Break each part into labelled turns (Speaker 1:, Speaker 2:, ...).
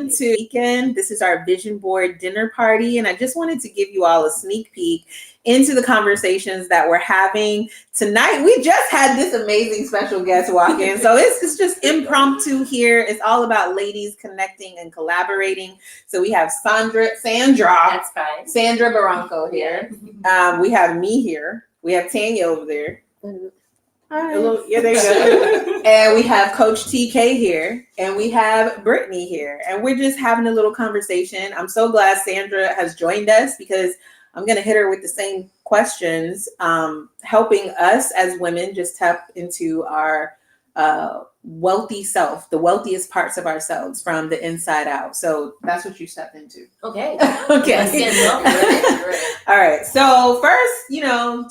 Speaker 1: welcome to weekend. This is our vision board dinner party, and I just wanted to give you all a sneak peek into the conversations that we're having tonight. We just had this amazing special guest walk in, so it's just impromptu here. It's all about ladies connecting and collaborating. So we have Sandra.
Speaker 2: That's fine.
Speaker 1: Sandra Barranco here. We have me here. We have Tanya over there. Hi. Yeah, there you go. And we have Coach TK here, and we have Brittany here, and we're just having a little conversation. I'm so glad Sandra has joined us because I'm going to hit her with the same questions, helping us as women just tap into our wealthy self, the wealthiest parts of ourselves from the inside out. So that's what you stepped into.
Speaker 2: Okay.
Speaker 1: Okay. All right. So first, do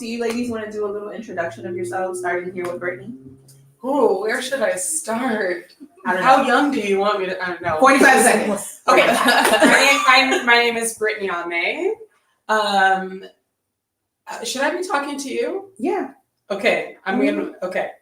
Speaker 1: you ladies want to do a little introduction of yourselves, starting here with Brittany?
Speaker 3: Oh, where should I start?
Speaker 1: I don't know.
Speaker 3: How young do you want me to? I don't know.
Speaker 1: 45 seconds.
Speaker 3: Okay. my name is Brittany Amey. Should I be talking to you?
Speaker 1: Yeah.
Speaker 3: Okay. Okay.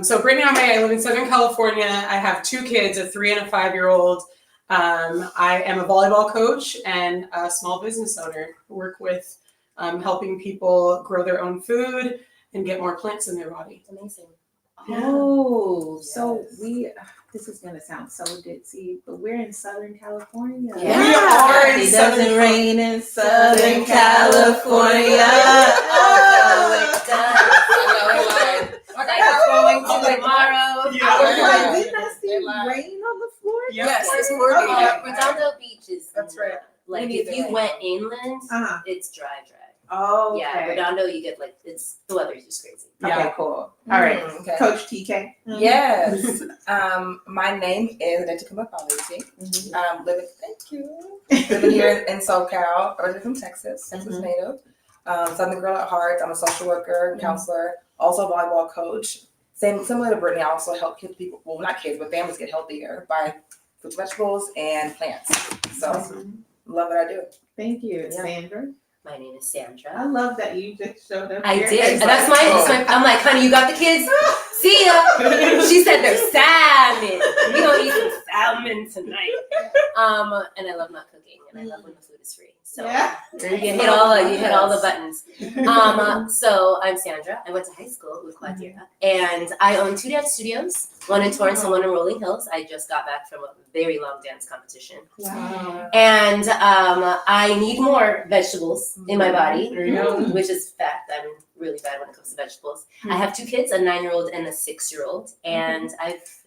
Speaker 3: So Brittany Amey, I live in Southern California. I have 2 kids, a 3 and a 5-year-old. I am a volleyball coach and a small business owner who work with helping people grow their own food and get more plants in their body.
Speaker 2: Amazing.
Speaker 1: Oh,
Speaker 2: yes.
Speaker 1: So this is going to sound so ditzy, but we're in Southern California.
Speaker 3: Yeah. We are in
Speaker 1: It
Speaker 3: Southern
Speaker 1: doesn't rain in Southern California.
Speaker 2: Oh, it does. Like going to tomorrow.
Speaker 3: Yeah.
Speaker 1: I was like, didn't I see rain on the floor?
Speaker 3: Yes,
Speaker 2: it's
Speaker 3: more
Speaker 2: Redondo Beach is.
Speaker 3: That's right.
Speaker 2: Like if you went inland, it's dry.
Speaker 1: Oh, okay.
Speaker 2: Yeah, Redondo, you get the weather's just crazy.
Speaker 1: Okay, cool. All right,
Speaker 4: Okay.
Speaker 1: Coach TK.
Speaker 4: Yes. My name is Adetokunbo Faleti. Living here in SoCal, originally from Texas native. Southern girl at heart. I'm a social worker, counselor, also a volleyball coach. Similar to Brittany, I also help people, well, not kids, but families get healthier by fruits, vegetables, and plants. So, love what I do.
Speaker 1: Thank you,
Speaker 4: Yeah.
Speaker 1: Sandra.
Speaker 2: My name is Sandra.
Speaker 1: I love that you just showed up.
Speaker 2: I
Speaker 1: here.
Speaker 2: did. And that's my. I'm like, honey, you got the kids? See ya. She said there's salmon. We gonna eat some salmon tonight. And I love not cooking, and I love when the food is free. So you hit all the buttons. So I'm Sandra. I went to high school with Quadira, and I own 2 dance studios, one in Torrance and one in Rolling Hills. I just got back from a very long dance competition.
Speaker 1: Wow.
Speaker 2: And I need more vegetables in my body,
Speaker 3: There you go.
Speaker 2: which is fact. I'm really bad when it comes to vegetables. I have 2 kids, a 9-year-old and a 6-year-old, and life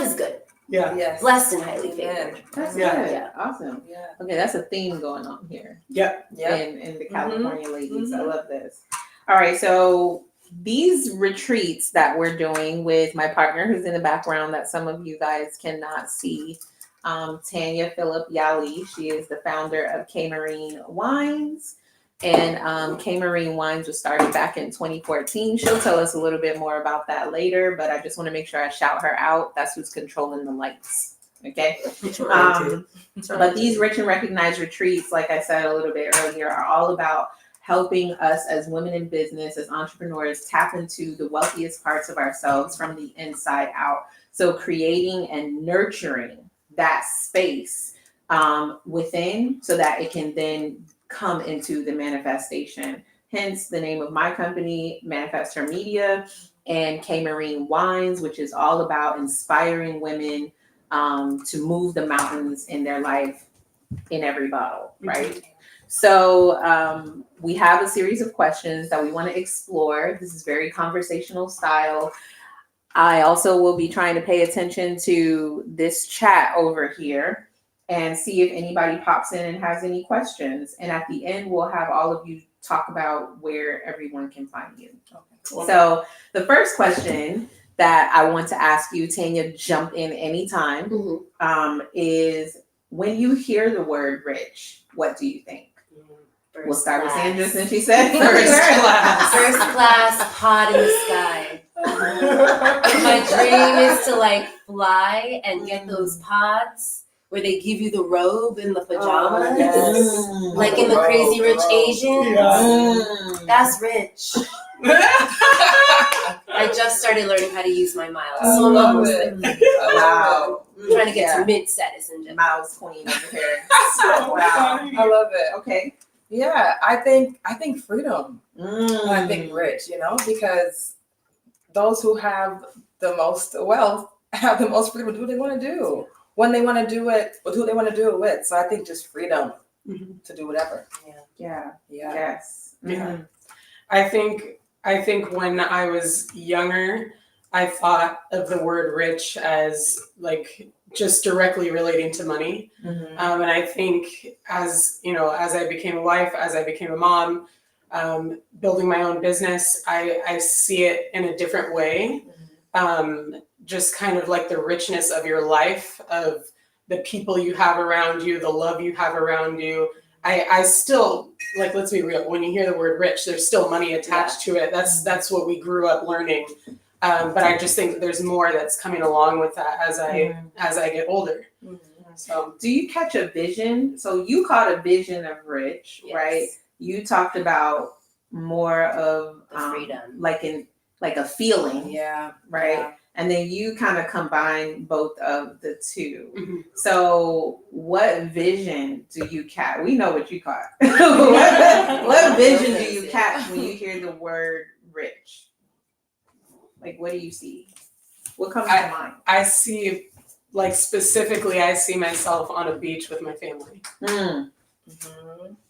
Speaker 2: is good.
Speaker 3: Yeah.
Speaker 4: Yes.
Speaker 2: Blessed and highly favored.
Speaker 1: That's
Speaker 3: Yeah.
Speaker 1: good.
Speaker 2: Yeah.
Speaker 1: Awesome.
Speaker 4: Yeah.
Speaker 1: Okay, that's a theme going on here.
Speaker 3: Yep.
Speaker 1: In the California ladies. I love this. All right, so these retreats that we're doing with my partner who's in the background that some of you guys cannot see, Tanya Phillip Yali. She is the founder of K Marine Wines. And K Marine Wines was started back in 2014. She'll tell us a little bit more about that later, but I just want to make sure I shout her out. That's who's controlling the lights. Okay. But these rich and recognized retreats, like I said a little bit earlier, are all about helping us as women in business, as entrepreneurs, tap into the wealthiest parts of ourselves from the inside out. So creating and nurturing that space within so that it can then come into the manifestation. Hence the name of my company, Manifest Her Media, and K Marine Wines, which is all about inspiring women to move the mountains in their life in every bottle, right? So we have a series of questions that we want to explore. This is very conversational style. I also will be trying to pay attention to this chat over here and see if anybody pops in and has any questions. And at the end, we'll have all of you talk about where everyone can find you. Okay. Cool. So the first question that I want to ask you, Tanya, jump in anytime, is when you hear the word rich, what do you think? We'll start with Sandra since she said
Speaker 3: First class.
Speaker 2: First class, pod in the sky. My dream is to fly and get those pods where they give you the robe and the pajamas,
Speaker 4: yes.
Speaker 2: like in the Crazy Rich Asians.
Speaker 3: Yeah.
Speaker 2: That's rich. I just started learning how to use my miles.
Speaker 4: I
Speaker 2: So I'm
Speaker 4: love
Speaker 2: almost
Speaker 4: it.
Speaker 2: there.
Speaker 1: Wow.
Speaker 2: I'm trying to get
Speaker 1: Yeah.
Speaker 2: to mid status and
Speaker 1: Miles queen over here.
Speaker 3: So
Speaker 1: Wow.
Speaker 3: funny.
Speaker 4: I love it.
Speaker 1: Okay.
Speaker 4: Yeah, I think freedom.
Speaker 1: Mm.
Speaker 4: And I think rich, because those who have the most wealth have the most freedom to do what they want to do, when they want to do it, with who they want to do it with. So I think just freedom to do whatever.
Speaker 1: Yeah.
Speaker 4: Yeah.
Speaker 1: Yes.
Speaker 3: Yeah. I think when I was younger, I thought of the word rich as like just directly relating to money.
Speaker 1: Mm-hmm.
Speaker 3: And I think as I became a wife, as I became a mom, building my own business, I see it in a different way. Just kind of like the richness of your life, of the people you have around you, the love you have around you. I still, like, let's be real, when you hear the word rich, there's still money attached to it. That's what we grew up learning. But I just think that there's more that's coming along with that as I get older. So,
Speaker 1: do you catch a vision? So you caught a vision of rich,
Speaker 2: Yes.
Speaker 1: right? You talked about more of
Speaker 2: The freedom.
Speaker 1: like a feeling,
Speaker 4: Yeah.
Speaker 1: right?
Speaker 4: Yeah.
Speaker 1: And then you kind of combine both of the two.
Speaker 3: Mhm.
Speaker 1: So what vision do you catch? We know what you caught. what vision do you catch when you hear the word rich? Like, what do you see? What comes to mind?
Speaker 3: I see, like, specifically, I see myself on a beach with my family.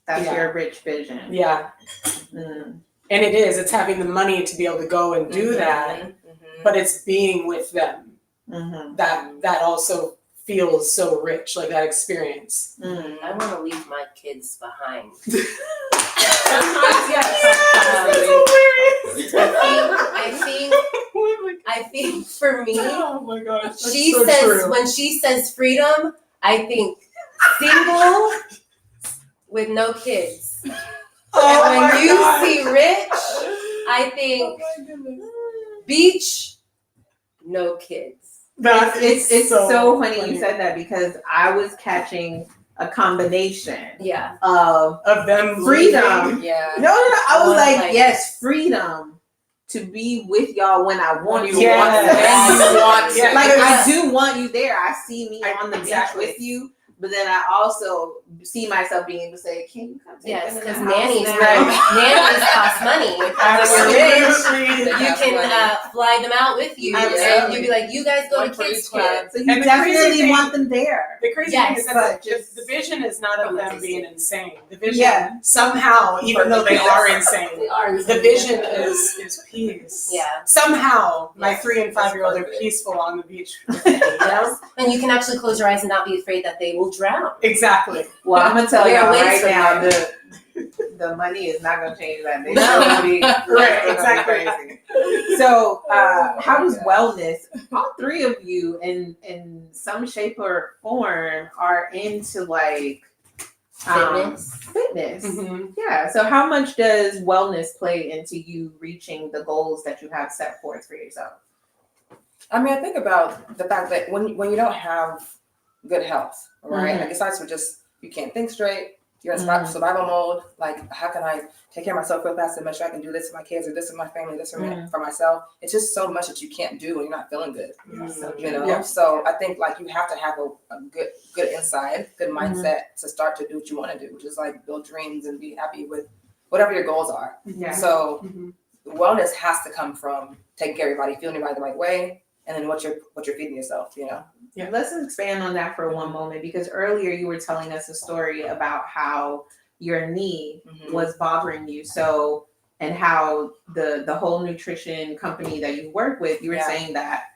Speaker 1: That's
Speaker 3: Yeah.
Speaker 1: your rich vision.
Speaker 3: Yeah.
Speaker 1: Mm.
Speaker 3: And it's having the money to be able to go and do that, but it's being with them.
Speaker 1: Mm-hmm.
Speaker 3: That also feels so rich, like that experience.
Speaker 1: Mm.
Speaker 2: I want to leave my kids behind. I think for me,
Speaker 3: Oh my gosh.
Speaker 2: when she says freedom, I think single with no kids.
Speaker 3: Oh
Speaker 2: And
Speaker 3: my
Speaker 2: when you
Speaker 3: God.
Speaker 2: see rich, I think beach, no kids.
Speaker 1: It's so funny you said that, because I was catching a combination
Speaker 2: Yeah.
Speaker 1: of
Speaker 3: them
Speaker 1: freedom.
Speaker 3: leaving.
Speaker 4: Yeah.
Speaker 1: No. I was
Speaker 2: One
Speaker 1: like,
Speaker 2: life.
Speaker 1: yes, freedom to be with y'all when I want you.
Speaker 3: Yes.
Speaker 1: Want
Speaker 4: You want
Speaker 3: Yeah.
Speaker 4: to.
Speaker 1: Like,
Speaker 2: Yes.
Speaker 1: I do want you there. I see me on the
Speaker 3: Exactly.
Speaker 1: beach with you, but then I also see myself being able to say, "Can you come take
Speaker 2: Yes,
Speaker 1: them in
Speaker 2: because
Speaker 1: the house
Speaker 2: nannies
Speaker 1: now?"
Speaker 2: nannies cost money.
Speaker 3: Absolutely.
Speaker 2: You can fly them out with you,
Speaker 1: Absolutely.
Speaker 2: and you'd be like, "You guys go
Speaker 4: One
Speaker 2: to
Speaker 4: for
Speaker 2: kids
Speaker 4: each
Speaker 2: club."
Speaker 1: So you
Speaker 3: And the crazy
Speaker 1: definitely
Speaker 3: thing-
Speaker 1: want them there.
Speaker 3: The crazy
Speaker 2: Yes,
Speaker 3: thing is
Speaker 1: but
Speaker 3: that
Speaker 1: just-
Speaker 3: the vision is not of
Speaker 2: from what
Speaker 3: them
Speaker 2: they
Speaker 3: being
Speaker 2: see.
Speaker 3: insane. The vision,
Speaker 1: Yeah.
Speaker 3: somehow, even though they are insane,
Speaker 2: They are.
Speaker 3: the vision is peace.
Speaker 2: Yeah.
Speaker 3: Somehow, my
Speaker 2: Yes.
Speaker 3: 3 and 5-year-old are
Speaker 4: Perfect.
Speaker 3: peaceful on the beach. With me, you know?
Speaker 2: Yes. And you can actually close your eyes and not be afraid that they will drown.
Speaker 3: Exactly.
Speaker 1: Well, I'm gonna tell
Speaker 2: We're
Speaker 1: y'all
Speaker 2: away
Speaker 1: right
Speaker 2: from
Speaker 1: now,
Speaker 2: there.
Speaker 1: the money is not gonna change that. They
Speaker 2: No.
Speaker 1: still gonna be
Speaker 3: Right,
Speaker 1: still gonna be
Speaker 3: exactly.
Speaker 1: crazy. So, how does
Speaker 4: Yeah.
Speaker 1: wellness? All three of you, in some shape or form, are into like fitness.
Speaker 3: Mhm.
Speaker 1: Yeah. So, how much does wellness play into you reaching the goals that you have set forth for yourself?
Speaker 4: I mean, I think about the fact that when you don't have good health, right?
Speaker 1: Mhm.
Speaker 4: Like, aside from just you can't think straight, you're in
Speaker 1: Mhm.
Speaker 4: survival mode. Like, how can I take care of myself real fast and make sure I can do this for my kids or this for my family, this for,
Speaker 1: Mhm.
Speaker 4: for myself? It's just so much that you can't do when you're not feeling good.
Speaker 1: So
Speaker 4: You know,
Speaker 3: Yeah.
Speaker 4: so I think like you have to have a good inside, good mindset to start to do what you want to do, which is like build dreams and be happy with whatever your goals are.
Speaker 1: Yeah.
Speaker 4: So
Speaker 3: Mhm.
Speaker 4: wellness has to come from taking care of your body, feeling your body the right way, and then what you're feeding yourself. You know.
Speaker 3: Yeah.
Speaker 1: Let's expand on that for one moment, because earlier you were telling us a story about how your knee
Speaker 4: Mhm.
Speaker 1: was bothering you. So, and how the whole nutrition company that you work with, you were
Speaker 4: Yeah.
Speaker 1: saying that,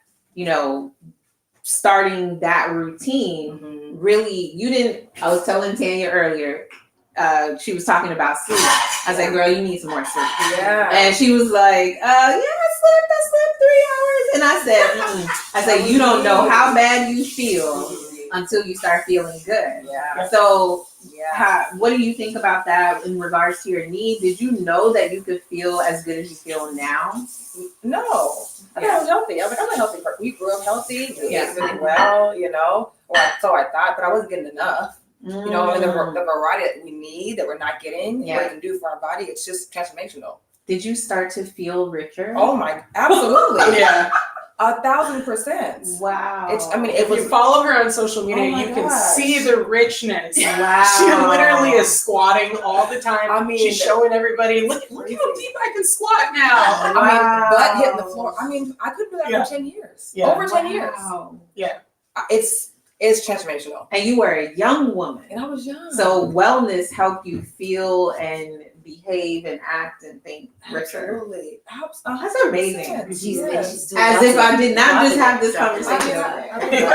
Speaker 1: starting that routine
Speaker 4: Mhm.
Speaker 1: really, I was telling Tanya earlier, she was talking about sleep. I was like, girl, you need some more sleep.
Speaker 4: Yeah.
Speaker 1: And she was like, I slept 3 hours. And I said, you don't know how bad you feel until you start feeling good.
Speaker 4: Yeah.
Speaker 1: So,
Speaker 4: Yeah.
Speaker 1: what do you think about that in regards to your knee? Did you know that you could feel as good as you feel now?
Speaker 4: No. I thought I was healthy. I was like, I'm a healthy person. We grew up healthy. We
Speaker 1: Yeah.
Speaker 4: ate really well, or so I thought, but I wasn't getting enough. The variety that we need that we're not getting, what it can do for our body, it's just transformational.
Speaker 1: did you start to feel richer?
Speaker 4: Oh my, absolutely.
Speaker 3: Yeah.
Speaker 4: 1,000%.
Speaker 1: Wow.
Speaker 3: If you follow her on social media,
Speaker 4: Oh my
Speaker 3: you can
Speaker 4: gosh.
Speaker 3: see the richness.
Speaker 1: Wow.
Speaker 3: She literally is squatting all the time.
Speaker 4: I mean,
Speaker 3: she's showing everybody, look how deep I can squat now.
Speaker 4: I mean, butt hitting the floor. I mean, I couldn't do that for 10 years.
Speaker 3: Yeah.
Speaker 4: Over 10 years.
Speaker 3: Yeah.
Speaker 4: It's transformational.
Speaker 1: And you were a young woman.
Speaker 4: And I was young.
Speaker 1: So wellness helped you feel and behave and act and think richer.
Speaker 4: Absolutely.
Speaker 1: That's amazing.
Speaker 2: She's doing
Speaker 1: As
Speaker 2: lots
Speaker 1: if
Speaker 2: of
Speaker 1: I did not just have
Speaker 2: positive
Speaker 1: this
Speaker 2: stuff.
Speaker 1: conversation.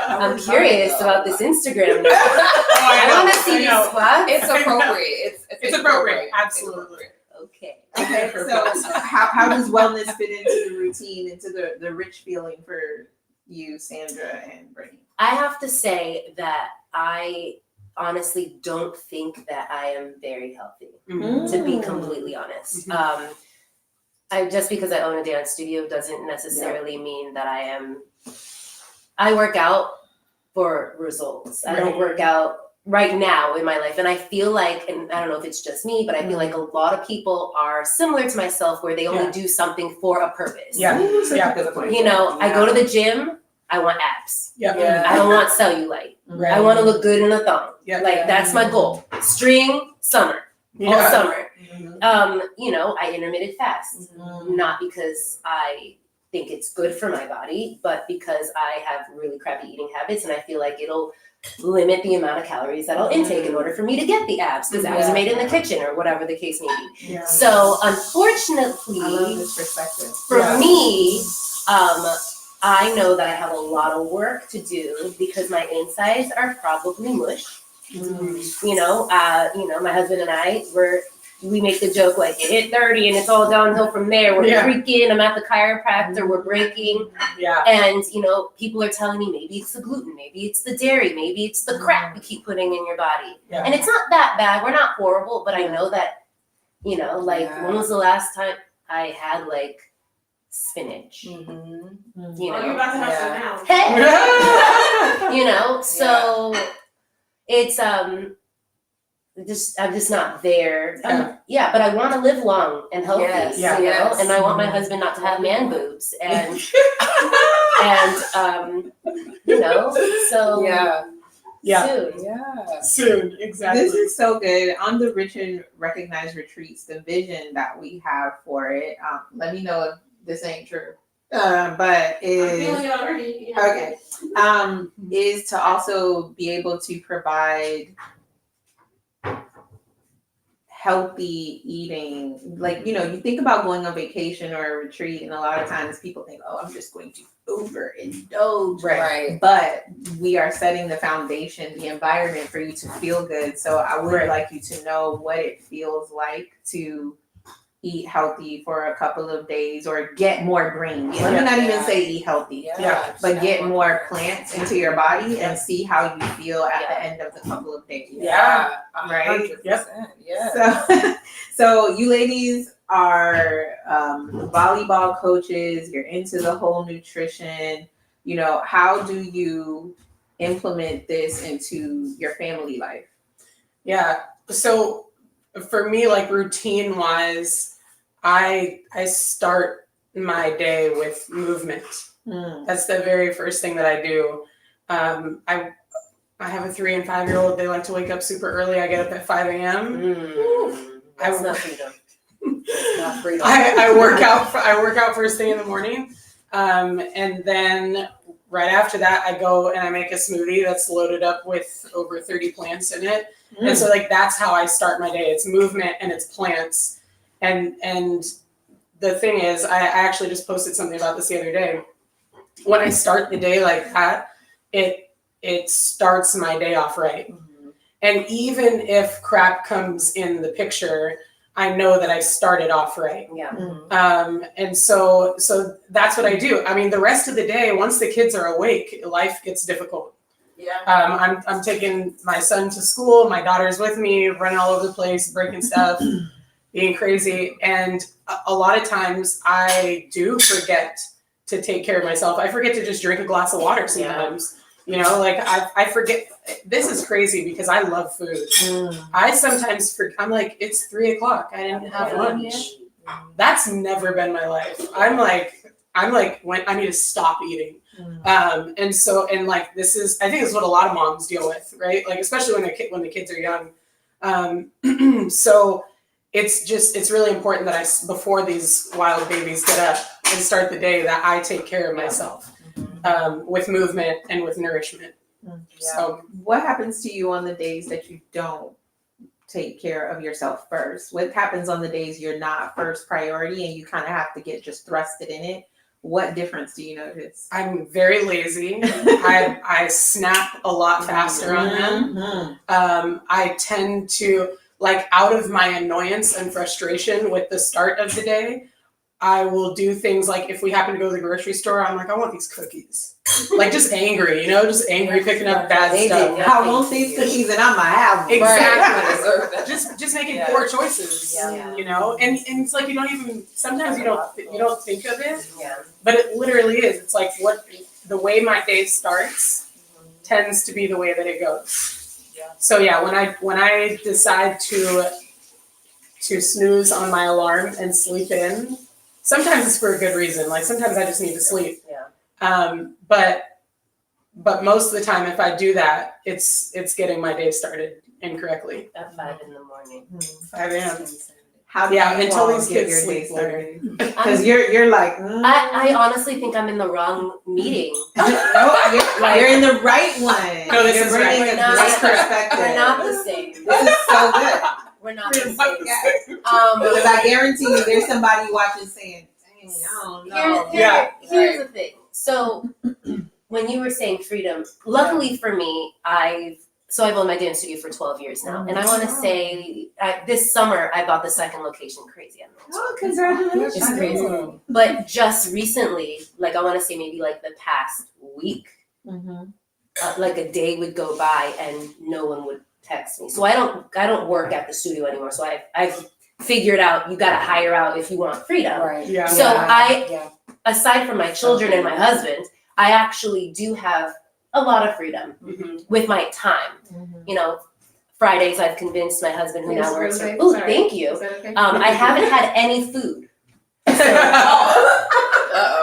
Speaker 2: I'm curious about this Instagram. I want to see these squats.
Speaker 4: It's appropriate.
Speaker 3: It's appropriate. Absolutely.
Speaker 2: Okay.
Speaker 1: Okay, so how does wellness fit into the routine, into the rich feeling for you, Sandra and Brittany?
Speaker 2: I have to say that I honestly don't think that I am very healthy, to be completely honest. Just because I own a dance studio doesn't necessarily mean that I work out for results. I don't work out right now in my life. And I feel like, and I don't know if it's just me, but I feel like a lot of people are similar to myself where they only do something for a purpose.
Speaker 3: Yeah.
Speaker 2: You know, I go to the gym, I want abs.
Speaker 3: Yeah.
Speaker 2: I don't want cellulite.
Speaker 1: Right.
Speaker 2: I want to look good in a thong.
Speaker 3: Yeah.
Speaker 2: Like that's my goal. String summer, all summer. You know, I intermittent fast, not because I think it's good for my body, but because I have really crappy eating habits and I feel like it'll limit the amount of calories that I'll intake in order for me to get the abs, because abs are made in the kitchen or whatever the case may be.
Speaker 1: Yeah.
Speaker 2: So unfortunately,
Speaker 1: I love this perspective.
Speaker 2: for me, I know that I have a lot of work to do because my insides are probably mush. You know, my husband and I we make the joke like it hit 30 and it's all downhill from there. We're freaking. I'm at the chiropractor. We're breaking.
Speaker 3: Yeah.
Speaker 2: And you know, people are telling me maybe it's the gluten, maybe it's the dairy, maybe it's the crap you keep putting in your body.
Speaker 3: Yeah.
Speaker 2: And it's not that bad. We're not horrible, but I know that, you know, like when was the last time I had like spinach? You know,
Speaker 5: you're about to have some now.
Speaker 2: hey, you know, so it's I'm just not there. But I want to live long and healthy, you know, and I want my husband not to have man boobs and you know, so
Speaker 3: soon, exactly.
Speaker 1: This is so good. On the Rich and Recognized Retreats, the vision that we have for it, let me know if this ain't true. But is
Speaker 5: already.
Speaker 1: okay. Is to also be able to provide healthy eating. Like, you know, you think about going on vacation or a retreat, and a lot of times people think, oh, I'm just going to overindulge.
Speaker 4: Right.
Speaker 1: But we are setting the foundation, the environment for you to feel good. So I would like you to know what it feels like to eat healthy for a couple of days or get more greens. Let me not even say eat healthy, but get more plants into your body and see how you feel at the end of the couple of days. Right?
Speaker 4: 100%. Yeah.
Speaker 1: So you ladies are volleyball coaches. You're into the whole nutrition. You know, how do you implement this into your family life?
Speaker 3: Yeah. So for me, like routine wise, I start my day with movement. That's the very first thing that I do. I have a 3 and 5 year old. They like to wake up super early. I get up at 5 a.m.
Speaker 2: That's not freedom. Not freedom.
Speaker 3: I work out first thing in the morning, and then right after that, I go and I make a smoothie that's loaded up with over 30 plants in it. And so like that's how I start my day. It's movement and it's plants. And the thing is, I actually just posted something about this the other day. When I start the day like that, it starts my day off right. And even if crap comes in the picture, I know that I started off right. And so that's what I do. I mean, the rest of the day, once the kids are awake, life gets difficult. I'm taking my son to school. My daughter's with me, running all over the place, breaking stuff, being crazy. And a lot of times I do forget to take care of myself. I forget to just drink a glass of water sometimes. You know, like I forget. This is crazy because I love food. I sometimes forget. I'm like, it's 3:00. I didn't have lunch. That's never been my life. I'm like when I need to stop eating. And so like this is, I think it's what a lot of moms deal with, right? Like especially when the kids are young. So it's really important that before these wild babies get up and start the day, that I take care of myself with movement and with nourishment. So
Speaker 1: what happens to you on the days that you don't take care of yourself first? What happens on the days you're not first priority and you kind of have to get just thrusted in it? What difference do you notice?
Speaker 3: I'm very lazy. I snap a lot faster on them. I tend to, like, out of my annoyance and frustration with the start of the day, I will do things like if we happen to go to the grocery store, I'm like, I want these cookies. Like just angry, just angry, picking up bad stuff.
Speaker 1: I want these cookies and I'm gonna have them.
Speaker 3: Exactly. Just making poor choices. And it's like sometimes you don't think of it. But it literally is. It's like the way my day starts tends to be the way that it goes. So when I decide to snooze on my alarm and sleep in, sometimes it's for a good reason. Like sometimes I just need to sleep. But most of the time, if I do that, it's getting my day started incorrectly.
Speaker 2: At 5 a.m.
Speaker 3: 5 a.m.
Speaker 1: How do you
Speaker 3: until
Speaker 1: all
Speaker 3: these
Speaker 1: get
Speaker 3: kids
Speaker 1: your
Speaker 3: sleep
Speaker 1: day started? Because you're like,
Speaker 2: I honestly think I'm in the wrong meeting.
Speaker 1: no, you're in the right one.
Speaker 3: No, this
Speaker 1: you're
Speaker 3: is
Speaker 1: bringing
Speaker 3: right.
Speaker 1: a
Speaker 2: We're
Speaker 1: great
Speaker 2: not-
Speaker 1: perspective.
Speaker 2: We're not the same.
Speaker 1: This is so good.
Speaker 2: We're not the same.
Speaker 1: Because I guarantee you, there's somebody watching saying, "Dang, I don't know."
Speaker 2: Here's the thing. So when you were saying freedom, luckily for me, I've owned my dance studio for 12 years now, and I want to say this summer I bought the second location. Crazy, I know.
Speaker 1: Oh, congratulations!
Speaker 2: It's crazy. But just recently, like I want to say maybe like the past week, like a day would go by and no one would text me. So I don't work at the studio anymore. So I've figured out you got to hire out if you want freedom.
Speaker 4: Right.
Speaker 3: Yeah.
Speaker 2: So aside from my children and my husband, I actually do have a lot of freedom with my time. Fridays I've convinced my husband who now works for. Oh, thank you. I haven't had any food. So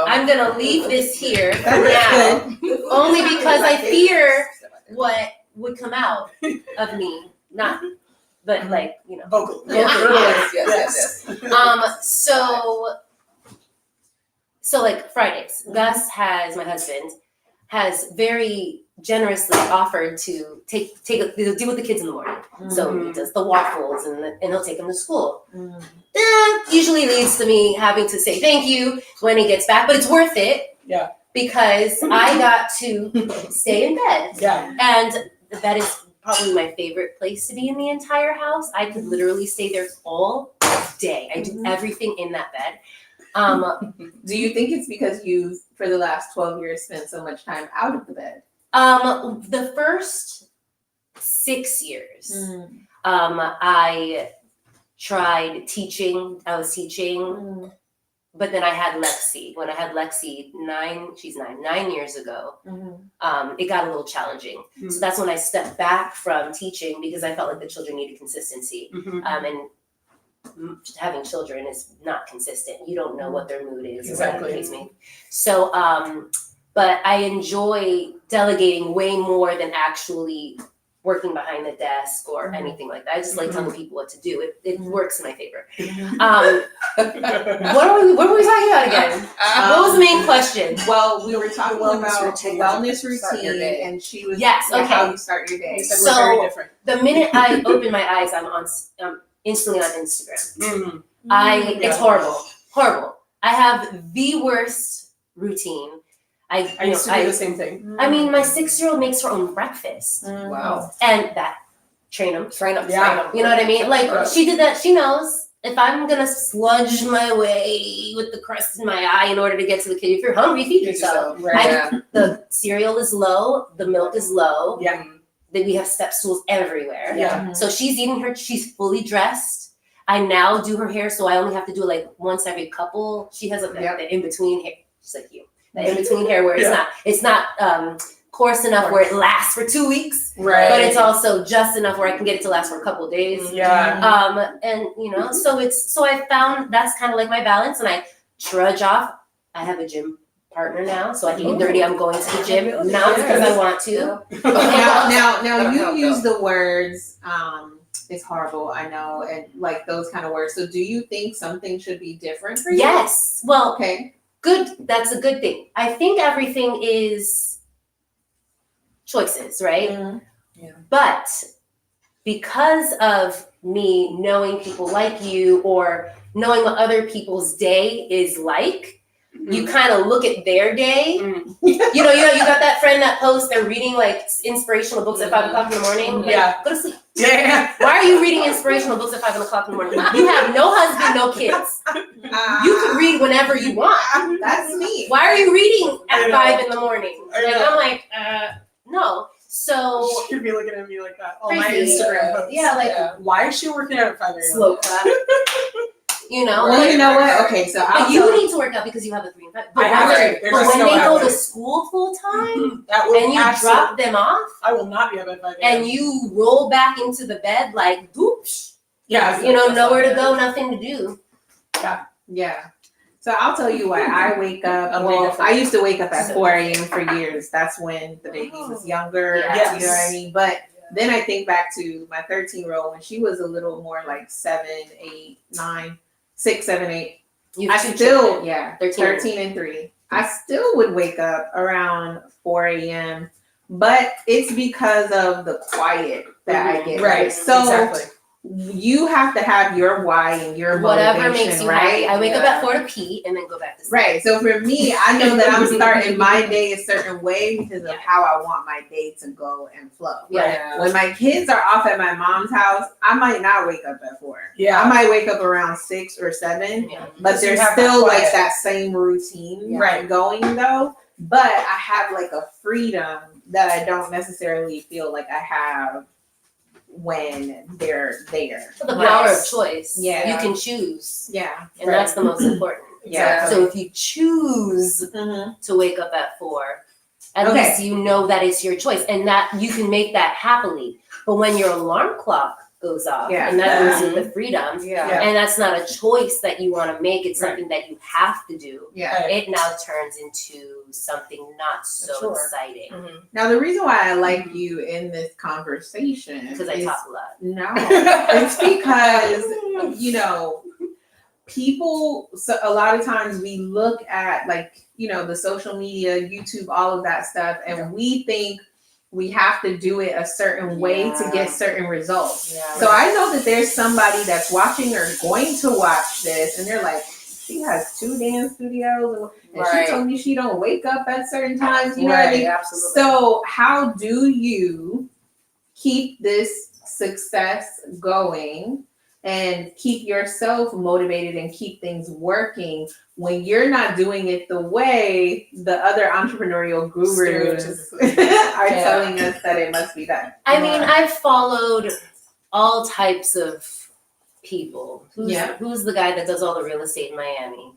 Speaker 2: I'm gonna leave this here for now, only because I fear what would come out of me. Not, but like
Speaker 3: Vocal.
Speaker 4: Yes.
Speaker 2: So like Fridays, Gus my husband has very generously offered to deal with the kids in the morning. So he does the waffles and he'll take them to school. That usually leads to me having to say thank you when he gets back, but it's worth it.
Speaker 3: Yeah.
Speaker 2: Because I got to stay in bed.
Speaker 3: Yeah.
Speaker 2: And that is probably my favorite place to be in the entire house. I could literally stay there all day. I do everything in that bed.
Speaker 1: Do you think it's because you've, for the last 12 years, spent so much time out of the bed?
Speaker 2: The first 6 years, I tried teaching. I was teaching, but then I had Lexi. When I had Lexi, 9 years ago, it got a little challenging. So that's when I stepped back from teaching because I felt like the children needed consistency. And having children is not consistent. You don't know what their mood is.
Speaker 3: Exactly.
Speaker 2: So, but I enjoy delegating way more than actually working behind the desk or anything like that. I just like telling people what to do. It works in my favor. What were we talking about again? What was the main question?
Speaker 1: Well, we were talking about wellness
Speaker 4: Start your
Speaker 1: routine,
Speaker 4: day.
Speaker 1: and she was
Speaker 2: Okay.
Speaker 1: how you start your day.
Speaker 3: So we're very different.
Speaker 2: The minute I open my eyes, I'm instantly on Instagram. It's horrible. I have the worst routine. I
Speaker 3: used to do the same thing.
Speaker 2: I mean, my 6-year-old makes her own breakfast,
Speaker 4: Wow.
Speaker 2: and that train them.
Speaker 3: Yeah.
Speaker 2: You know what I mean? Like she did that. She knows if I'm gonna sludge my way with the crust in my eye in order to get to the kid. If you're hungry, feed yourself.
Speaker 3: Right.
Speaker 2: The cereal is low. The milk is low.
Speaker 3: Yeah.
Speaker 2: Then we have step stools everywhere.
Speaker 3: Yeah.
Speaker 2: So she's eating she's fully dressed. I now do her hair, so I only have to do it like once every couple. She has the in between hair, just like you. The in between hair where it's not course enough where it lasts for 2 weeks,
Speaker 3: Right.
Speaker 2: but it's also just enough where I can get it to last for a couple of days.
Speaker 3: Yeah.
Speaker 2: And so I found that's kind of like my balance, and I trudge off. I have a gym partner now, so at 8:30 I'm going to the gym, not because I want to.
Speaker 1: Now you use the words, it's horrible, I know, and like those kind of words. So do you think something should be different for you?
Speaker 2: Yes. Well,
Speaker 1: Okay.
Speaker 2: good. That's a good thing. I think everything is choices, right?
Speaker 1: Mhm.
Speaker 2: But because of me knowing people like you or knowing what other people's day is like, you kind of look at their day. You got that friend that posts they're reading like inspirational books at 5 o'clock in the morning. Like,
Speaker 3: Yeah.
Speaker 2: go to sleep.
Speaker 3: Yeah.
Speaker 2: Why are you reading inspirational books at 5 o'clock in the morning? You have no husband, no kids. You can read whenever you want.
Speaker 1: That's me.
Speaker 2: Why are you reading
Speaker 3: I
Speaker 2: at
Speaker 3: know.
Speaker 2: 5 in the morning?
Speaker 3: I
Speaker 2: Like,
Speaker 3: know.
Speaker 2: I'm like, no. So
Speaker 3: She'd be looking at me like that. On my
Speaker 2: Crazy.
Speaker 3: Instagram posts.
Speaker 2: yeah, like
Speaker 3: Why is she working out at 5 a.m.?
Speaker 2: slow clap.
Speaker 1: Well,
Speaker 2: like,
Speaker 1: you know what? Okay, so
Speaker 2: but you need to work out because you have a 3 and 5. But,
Speaker 3: I have
Speaker 2: when-
Speaker 3: to. There's
Speaker 2: but
Speaker 3: a
Speaker 2: when
Speaker 3: skill
Speaker 2: they
Speaker 3: I
Speaker 2: go
Speaker 3: have
Speaker 2: to
Speaker 3: to.
Speaker 2: school full time
Speaker 3: That would
Speaker 2: and you
Speaker 3: absolutely-
Speaker 2: drop them off
Speaker 3: I will not be up at 5 a.m.
Speaker 2: and you roll back into the bed like, doops,
Speaker 3: Yeah.
Speaker 2: nowhere to go, nothing to do.
Speaker 1: Yeah. So I'll tell you why I wake up.
Speaker 4: I'm
Speaker 1: Well,
Speaker 4: different.
Speaker 1: I used to wake up at 4 a.m. for years. That's when the baby was younger.
Speaker 2: Yes.
Speaker 1: You know what I mean? But then I think back to my 13-year-old when she was a little more like 7, 8, 9, 6, 7, 8.
Speaker 2: You
Speaker 1: I
Speaker 2: have two
Speaker 1: still,
Speaker 2: children.
Speaker 1: yeah,
Speaker 2: 13.
Speaker 1: 13 and 3. I still would wake up around 4 a.m. But it's because of the quiet that I get.
Speaker 3: Right.
Speaker 1: So
Speaker 3: Exactly.
Speaker 1: you have to have your why and your
Speaker 2: Whatever
Speaker 1: motivation,
Speaker 2: makes you
Speaker 1: right?
Speaker 2: happy. I wake up
Speaker 4: Yeah.
Speaker 2: at 4 to pee and then go back to sleep.
Speaker 1: Right. So for me, I know that I'm starting my day a certain way because of how I want my day to go and flow.
Speaker 2: Yeah.
Speaker 1: When my kids are off at my mom's house, I might not wake up at 4.
Speaker 3: Yeah.
Speaker 1: I might wake up around 6 or 7,
Speaker 2: Yeah.
Speaker 1: but
Speaker 3: So you
Speaker 1: there's
Speaker 3: have that
Speaker 1: still like
Speaker 3: quiet.
Speaker 1: that same routine
Speaker 3: Right.
Speaker 1: going though. But I have like a freedom that I don't necessarily feel like I have when they're there.
Speaker 2: So the power of
Speaker 1: Yes.
Speaker 2: choice.
Speaker 1: Yeah.
Speaker 2: You can choose.
Speaker 1: Yeah.
Speaker 2: And that's the most important.
Speaker 1: Yeah.
Speaker 2: So if you choose
Speaker 1: Mm-hmm.
Speaker 2: to wake up at 4, at
Speaker 1: Okay.
Speaker 2: least you know that it's your choice and that you can make that happily. But when your alarm clock goes off
Speaker 1: Yeah.
Speaker 2: and that gives you the freedom,
Speaker 4: Yeah.
Speaker 3: Yeah.
Speaker 2: and that's not a choice that you want to make, it's
Speaker 3: Right.
Speaker 2: something that you have to do.
Speaker 1: Yeah.
Speaker 2: It now turns into something not so
Speaker 4: Sure.
Speaker 2: exciting
Speaker 4: Mhm.
Speaker 1: Now the reason why I like you in this conversation
Speaker 2: because I
Speaker 1: is
Speaker 2: talk a lot.
Speaker 1: no, it's because people. So a lot of times we look at the social media, YouTube, all of that stuff, and we think we have to do it a certain way to get certain results.
Speaker 4: Yeah.
Speaker 1: So I know that there's somebody that's watching or going to watch this, and they're like, she has 2 dance studios, and
Speaker 4: Right.
Speaker 1: she told me she don't wake up at certain times. You know what I mean?
Speaker 4: Absolutely.
Speaker 1: So how do you keep this success going and keep yourself motivated and keep things working when you're not doing it the way the other entrepreneurial gurus are telling us that it must be done?
Speaker 2: I mean, I've followed all types of people. Who's the guy that does all the real estate in Miami?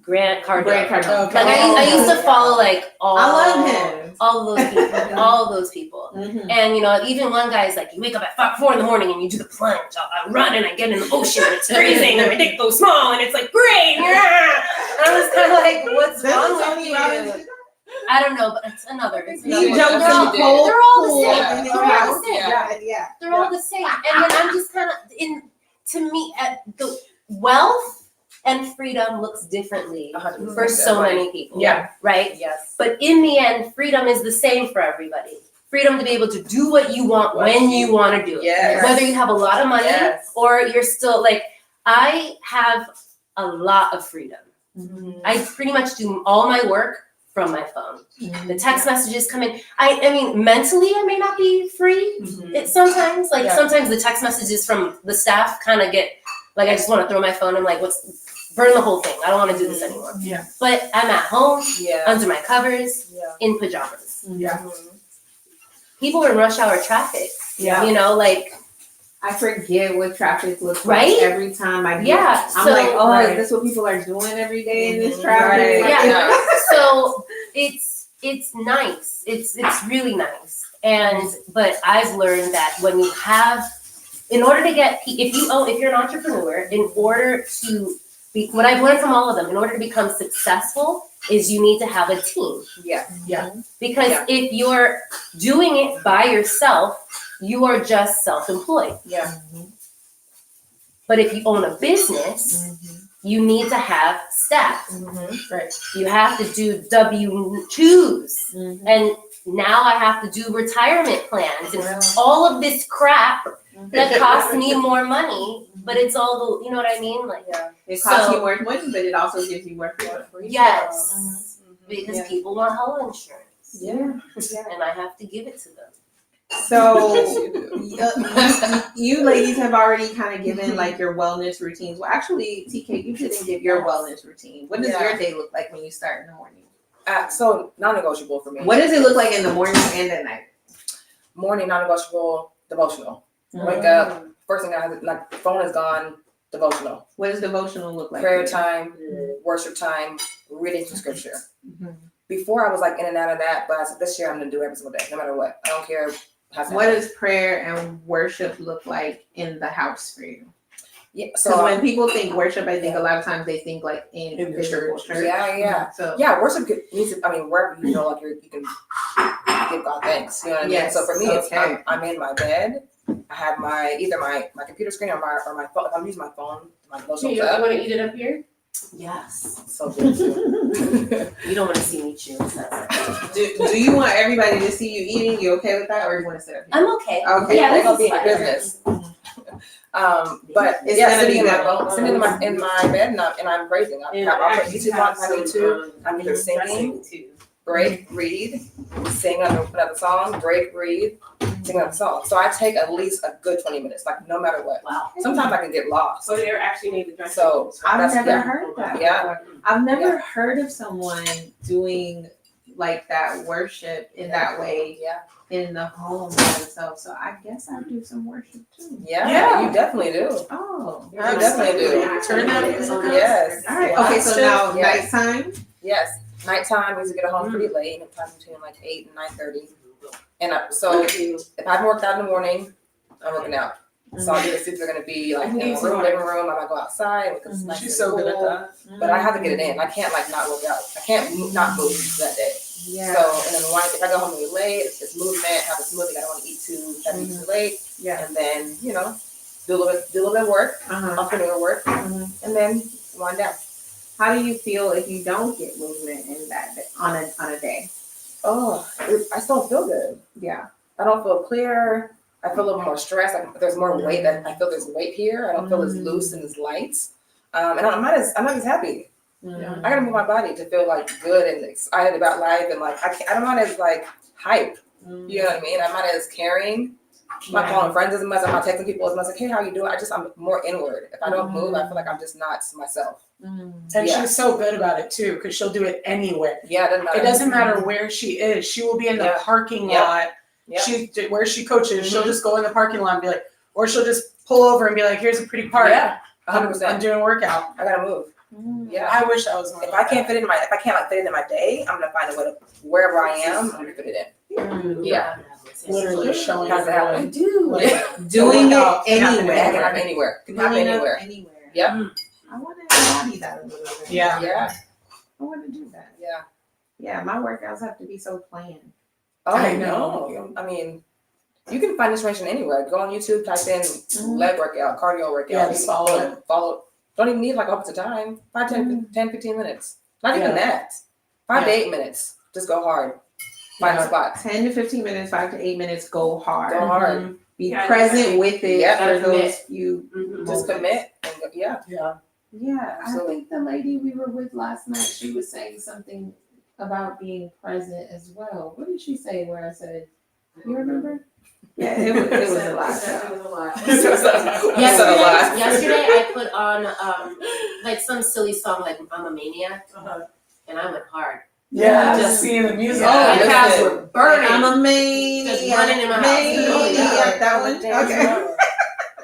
Speaker 2: Grant Cardone.
Speaker 1: Grant Cardone.
Speaker 3: Okay.
Speaker 2: Like I used to follow like all.
Speaker 1: I love him.
Speaker 2: All those people. All those people.
Speaker 1: Mhm.
Speaker 2: And even one guy is like, you wake up at 4 in the morning and you do the plunge. I run and I get in the ocean and it's freezing and my dick goes small and it's like great. Yeah. And I was kind of like, what's wrong with you? I don't know, but it's another.
Speaker 1: He
Speaker 2: one.
Speaker 1: jumps
Speaker 2: They're
Speaker 1: in
Speaker 2: all-
Speaker 1: the cold
Speaker 2: they're all the
Speaker 1: pool
Speaker 2: same.
Speaker 1: in his
Speaker 2: They're all the
Speaker 1: house.
Speaker 2: same.
Speaker 1: Yeah.
Speaker 2: They're all the same. And then I'm just kind of to me, the wealth and freedom looks differently
Speaker 4: 100%.
Speaker 2: for so many people.
Speaker 3: Yeah.
Speaker 2: Right?
Speaker 4: Yes.
Speaker 2: But in the end, freedom is the same for everybody. Freedom to be able to do what you want when you want to do it.
Speaker 4: Yes.
Speaker 2: Whether you have a lot of money
Speaker 4: Yes.
Speaker 2: or you're still like, I have a lot of freedom.
Speaker 4: Mhm.
Speaker 2: I pretty much do all my work from my phone. The text messages come in. I mean, mentally, I may not be free.
Speaker 4: Mhm.
Speaker 2: It's sometimes
Speaker 4: Yeah.
Speaker 2: sometimes the text messages from the staff kind of get like, I just want to throw my phone. I'm like, burn the whole thing. I don't want to do this anymore.
Speaker 3: Yeah.
Speaker 2: But I'm at home,
Speaker 4: Yeah.
Speaker 2: under my covers,
Speaker 4: Yeah.
Speaker 2: in pajamas.
Speaker 3: Yeah.
Speaker 4: Mhm.
Speaker 2: People in rush hour traffic.
Speaker 3: Yeah.
Speaker 2: Like,
Speaker 1: I forget what traffic looks
Speaker 2: Right?
Speaker 1: like every time I get.
Speaker 2: Yeah,
Speaker 1: I'm
Speaker 2: so-
Speaker 1: like,
Speaker 3: Right.
Speaker 1: is this what people are doing every day in this
Speaker 4: Mhm.
Speaker 1: traffic?
Speaker 4: Right.
Speaker 1: Like,
Speaker 2: yeah. So it's it's nice. It's really nice. But I've learned that when you have, in order to get, if you're an entrepreneur, in order to be, what I've learned from all of them, in order to become successful, is you need to have a team.
Speaker 4: Yeah.
Speaker 2: Because if you're doing it by yourself, you are just self-employed.
Speaker 4: Yeah.
Speaker 2: But if you own a business, you need to have staff.
Speaker 3: Right.
Speaker 2: You have to do W-2s. And now I have to do retirement plans and all of this crap that costs me more money, but it's all the, you know what I mean? Like,
Speaker 1: It costs you more money, but it also gives you more freedom.
Speaker 2: yes, because people want health insurance.
Speaker 1: Yeah.
Speaker 2: And I have to give it to them.
Speaker 1: So you ladies have already kind of given like your wellness routines. Well, actually, TK, you didn't give your wellness routine. What does your day look like when you start in the morning?
Speaker 4: So non-negotiable for me.
Speaker 1: What does it look like in the morning and at night?
Speaker 4: Morning, non-negotiable, devotional. Wake up, first thing I have, like, phone is gone, devotional.
Speaker 1: What does devotional look like?
Speaker 4: Prayer time, worship time, reading some scripture. Before I was like in and out of that, but I said this year I'm gonna do every single day, no matter what. I don't care.
Speaker 1: What does prayer and worship look like in the house for you?
Speaker 4: Yeah,
Speaker 1: Because
Speaker 4: so
Speaker 1: when people think worship, I think a lot of times they think like in
Speaker 3: In the
Speaker 1: physical
Speaker 3: church.
Speaker 1: church.
Speaker 4: Yeah.
Speaker 1: So
Speaker 4: worship needs to. I mean, wherever you know, like you can give God thanks. You know what I mean?
Speaker 1: Yes,
Speaker 4: So for me, it's
Speaker 1: okay.
Speaker 4: I'm in my bed. I have either my computer screen or my phone. I'm using my phone. My
Speaker 5: So
Speaker 4: devotional
Speaker 5: you
Speaker 4: up.
Speaker 5: want to eat it up here?
Speaker 2: Yes.
Speaker 4: So good too.
Speaker 2: You don't want to see me chew.
Speaker 1: do you want everybody to see you eating? You okay with that, or you want to sit up here?
Speaker 2: I'm okay.
Speaker 1: Okay.
Speaker 2: Yeah,
Speaker 4: They're
Speaker 2: this
Speaker 4: gonna
Speaker 2: is
Speaker 4: be in
Speaker 2: fine.
Speaker 4: business. But
Speaker 1: It's
Speaker 4: yeah,
Speaker 1: gonna
Speaker 4: sitting
Speaker 1: be
Speaker 4: in my
Speaker 1: good.
Speaker 4: phone, sitting in my bed and I'm praising. I'll put YouTube on if I need to. I'm either singing, break, read, sing another song, break, read, sing another song. So I take at least a good 20 minutes, like no matter what.
Speaker 2: Wow.
Speaker 4: Sometimes I can get lost.
Speaker 5: So they actually made the dressing.
Speaker 4: So
Speaker 1: I've
Speaker 4: that's-
Speaker 1: never
Speaker 4: yeah.
Speaker 1: heard that.
Speaker 4: Yeah.
Speaker 1: I've never heard of someone doing like that worship in that way
Speaker 4: Yeah.
Speaker 1: in the home by themselves. So I guess I do some worship too.
Speaker 4: Yeah, you definitely do.
Speaker 1: Oh.
Speaker 4: You definitely do.
Speaker 3: Turn that music up.
Speaker 4: Yes.
Speaker 1: All right. Okay. So now
Speaker 4: Yes.
Speaker 1: nighttime.
Speaker 4: Yes. Nighttime, we usually get home pretty late, sometimes between like 8 and 9:30. And so if I haven't worked out in the morning, I'm working out. So I'll do it's either gonna be like in the living room, I might go outside because it's nice.
Speaker 3: She's
Speaker 4: and
Speaker 3: so good at
Speaker 4: cool.
Speaker 3: that.
Speaker 4: But I have to get it in. I can't like not work out. I can't not move that day.
Speaker 1: Yeah.
Speaker 4: So and then if I go home really late, it's movement, have a smoothie. I don't want to eat too heavy too late.
Speaker 1: Yeah.
Speaker 4: And then do a little bit of work, entrepreneur work, and then wind down.
Speaker 1: How do you feel if you don't get movement in that on a day?
Speaker 4: Oh, I still don't feel good.
Speaker 1: Yeah.
Speaker 4: I don't feel clear. I feel a little more stressed. Like there's more weight. I feel there's weight here. I don't feel as loose and as light. And I'm not as happy.
Speaker 1: Yeah.
Speaker 4: I gotta move my body to feel like good and excited about life, and like I'm not as like hype. You know what I mean? I'm not as caring. I'm not calling friends as much. I'm not texting people as much. Like, hey, how you doing? I'm more inward. If I don't move, I feel like I'm just not myself.
Speaker 3: And
Speaker 4: Yeah.
Speaker 3: she's so good about it too, because she'll do it anywhere.
Speaker 4: Yeah, it doesn't matter.
Speaker 3: It doesn't matter where she is. She will be in the
Speaker 4: Yeah.
Speaker 3: parking
Speaker 4: Yeah.
Speaker 3: lot.
Speaker 4: Yeah.
Speaker 3: Where she coaches, she'll just go in the parking lot and be like, or she'll just pull over and be like, "Here's a pretty park.
Speaker 4: Yeah,
Speaker 3: I'm
Speaker 4: 100%.
Speaker 3: doing a workout."
Speaker 4: I gotta move. Yeah.
Speaker 3: I wish I was more.
Speaker 4: If I can't fit it in my, if I can't like fit it in my day, I'm gonna find a way to wherever I am, I'm gonna fit it in. Yeah.
Speaker 3: literally showing
Speaker 4: How's that
Speaker 3: everyone.
Speaker 4: happen?
Speaker 2: do.
Speaker 3: Like,
Speaker 1: Doing it
Speaker 4: It can
Speaker 1: anywhere.
Speaker 4: happen anywhere. It can happen
Speaker 1: Doing it
Speaker 4: anywhere.
Speaker 1: anywhere.
Speaker 4: Yep.
Speaker 1: I want to embody that a little bit.
Speaker 3: Yeah.
Speaker 4: Yeah.
Speaker 1: I want to do that.
Speaker 4: Yeah.
Speaker 1: Yeah, my workouts have to be so planned.
Speaker 4: Oh,
Speaker 3: I
Speaker 4: know. I mean, you can find information anywhere. Go on YouTube, type in leg workout, cardio workout.
Speaker 3: Yeah, just follow it.
Speaker 4: Follow. Don't even need like opposite of time. 5, 10, 15 minutes. Not even
Speaker 3: Yeah.
Speaker 4: that. 5 to
Speaker 3: Yeah.
Speaker 4: 8 minutes. Just go hard. Find a spot.
Speaker 1: 10 to 15 minutes, 5 to 8 minutes, go hard.
Speaker 4: Go hard.
Speaker 1: Be
Speaker 5: Yeah,
Speaker 1: present with it
Speaker 4: Yeah.
Speaker 1: for
Speaker 2: Commit.
Speaker 1: those few
Speaker 4: Just
Speaker 1: moments.
Speaker 4: commit. And go, yeah.
Speaker 3: Yeah.
Speaker 1: Yeah,
Speaker 4: Absolutely.
Speaker 1: I think the lady we were with last night, she was saying something about being present as well. What did she say where I said, you remember? Yeah, it was a lot.
Speaker 5: It was a lot.
Speaker 2: Yesterday I put on like some silly song like I'm a Maniac, and I went hard.
Speaker 3: Yeah,
Speaker 1: Yeah.
Speaker 3: just seeing the music.
Speaker 4: Yeah.
Speaker 2: My
Speaker 4: listen.
Speaker 2: calves were burning.
Speaker 1: I'm a maniac.
Speaker 2: Just running in my house.
Speaker 1: Maniac, that one? Okay.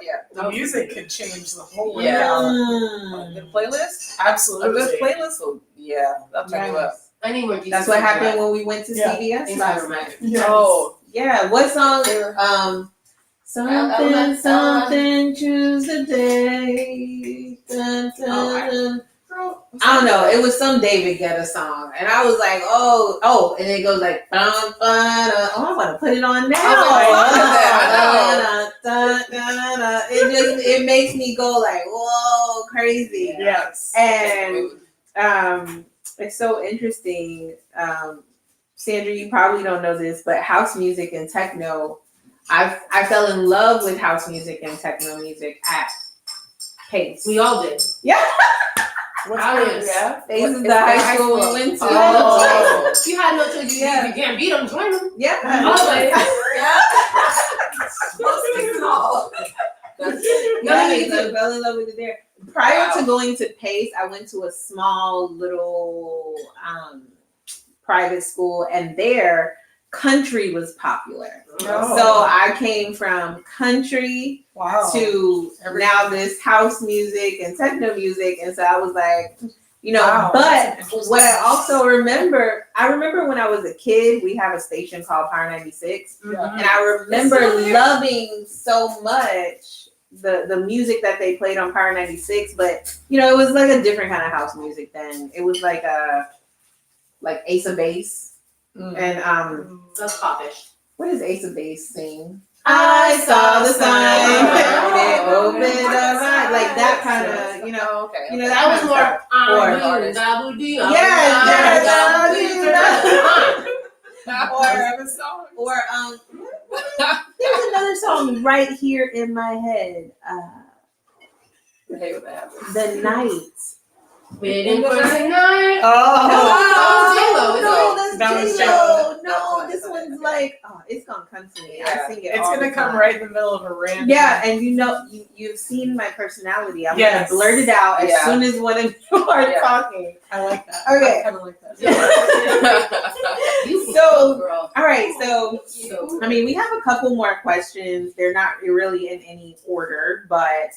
Speaker 4: Yeah.
Speaker 3: The music could change the whole
Speaker 4: Yeah.
Speaker 3: workout.
Speaker 4: A good playlist? A
Speaker 3: Absolutely.
Speaker 4: good playlist will, yeah, that'll turn you up.
Speaker 1: Yes.
Speaker 2: I need more Jesus.
Speaker 1: That's what
Speaker 2: in my
Speaker 1: happened
Speaker 2: life.
Speaker 1: when we went to
Speaker 3: Yeah.
Speaker 1: CVS
Speaker 2: Things I
Speaker 1: last
Speaker 2: remember.
Speaker 1: night.
Speaker 3: Yes.
Speaker 4: Oh,
Speaker 1: Yeah, what song? Something, choose the day. Dun, dun, dun. I don't know. It was some David Guetta song, and I was like, oh, and it goes like, bum, oh, I want to put it on now.
Speaker 4: I
Speaker 1: It makes me go like, whoa, crazy.
Speaker 3: Yes.
Speaker 1: And it's so interesting. Sandra, you probably don't know this, but house music and techno, I fell in love with house music and techno music at Pace.
Speaker 2: We all did.
Speaker 1: Yeah.
Speaker 4: yeah.
Speaker 1: Pace is the high school we went to.
Speaker 4: Oh.
Speaker 2: You had no choice. You can't beat them. Join them.
Speaker 1: Yeah.
Speaker 2: I was like,
Speaker 1: I fell in love with it there. Prior to going to Pace, I went to a small little private school, and there country was popular.
Speaker 4: Oh.
Speaker 1: So I came from country
Speaker 3: Wow.
Speaker 1: to now this house music and techno music, and so I was like,
Speaker 3: Wow,
Speaker 1: but
Speaker 3: that's interesting.
Speaker 1: what I also remember when I was a kid, we have a station called Power 96, and I remember loving so much the music that they played on Power 96, but it was like a different kind of house music then. It was like Ace of Base. And
Speaker 2: that's popish.
Speaker 1: what does Ace of Base sing? I saw the sign. It opened up like that kind of,
Speaker 4: Oh, okay.
Speaker 1: that
Speaker 2: That was
Speaker 1: kind of
Speaker 2: more.
Speaker 1: stuff. Or there's another song right here in my head.
Speaker 4: I hate when that happens.
Speaker 1: The Night.
Speaker 2: Waiting for the night.
Speaker 3: Oh.
Speaker 1: No,
Speaker 3: That was
Speaker 1: J-Lo. No, this one's like, it's gonna come to me. I sing it.
Speaker 3: It's
Speaker 1: all
Speaker 3: gonna
Speaker 1: the
Speaker 3: come
Speaker 1: time.
Speaker 3: right in the middle of a random.
Speaker 1: Yeah, and you've seen my personality. I'm
Speaker 3: Yes.
Speaker 1: gonna blurt it out as
Speaker 4: Yeah.
Speaker 1: soon as one of you are
Speaker 4: Yeah.
Speaker 1: talking.
Speaker 3: I like that.
Speaker 1: Okay.
Speaker 3: I kind of like that.
Speaker 1: So,
Speaker 2: girl.
Speaker 1: all right, so
Speaker 2: So,
Speaker 1: I mean, we have a couple more questions. They're not really in any order, but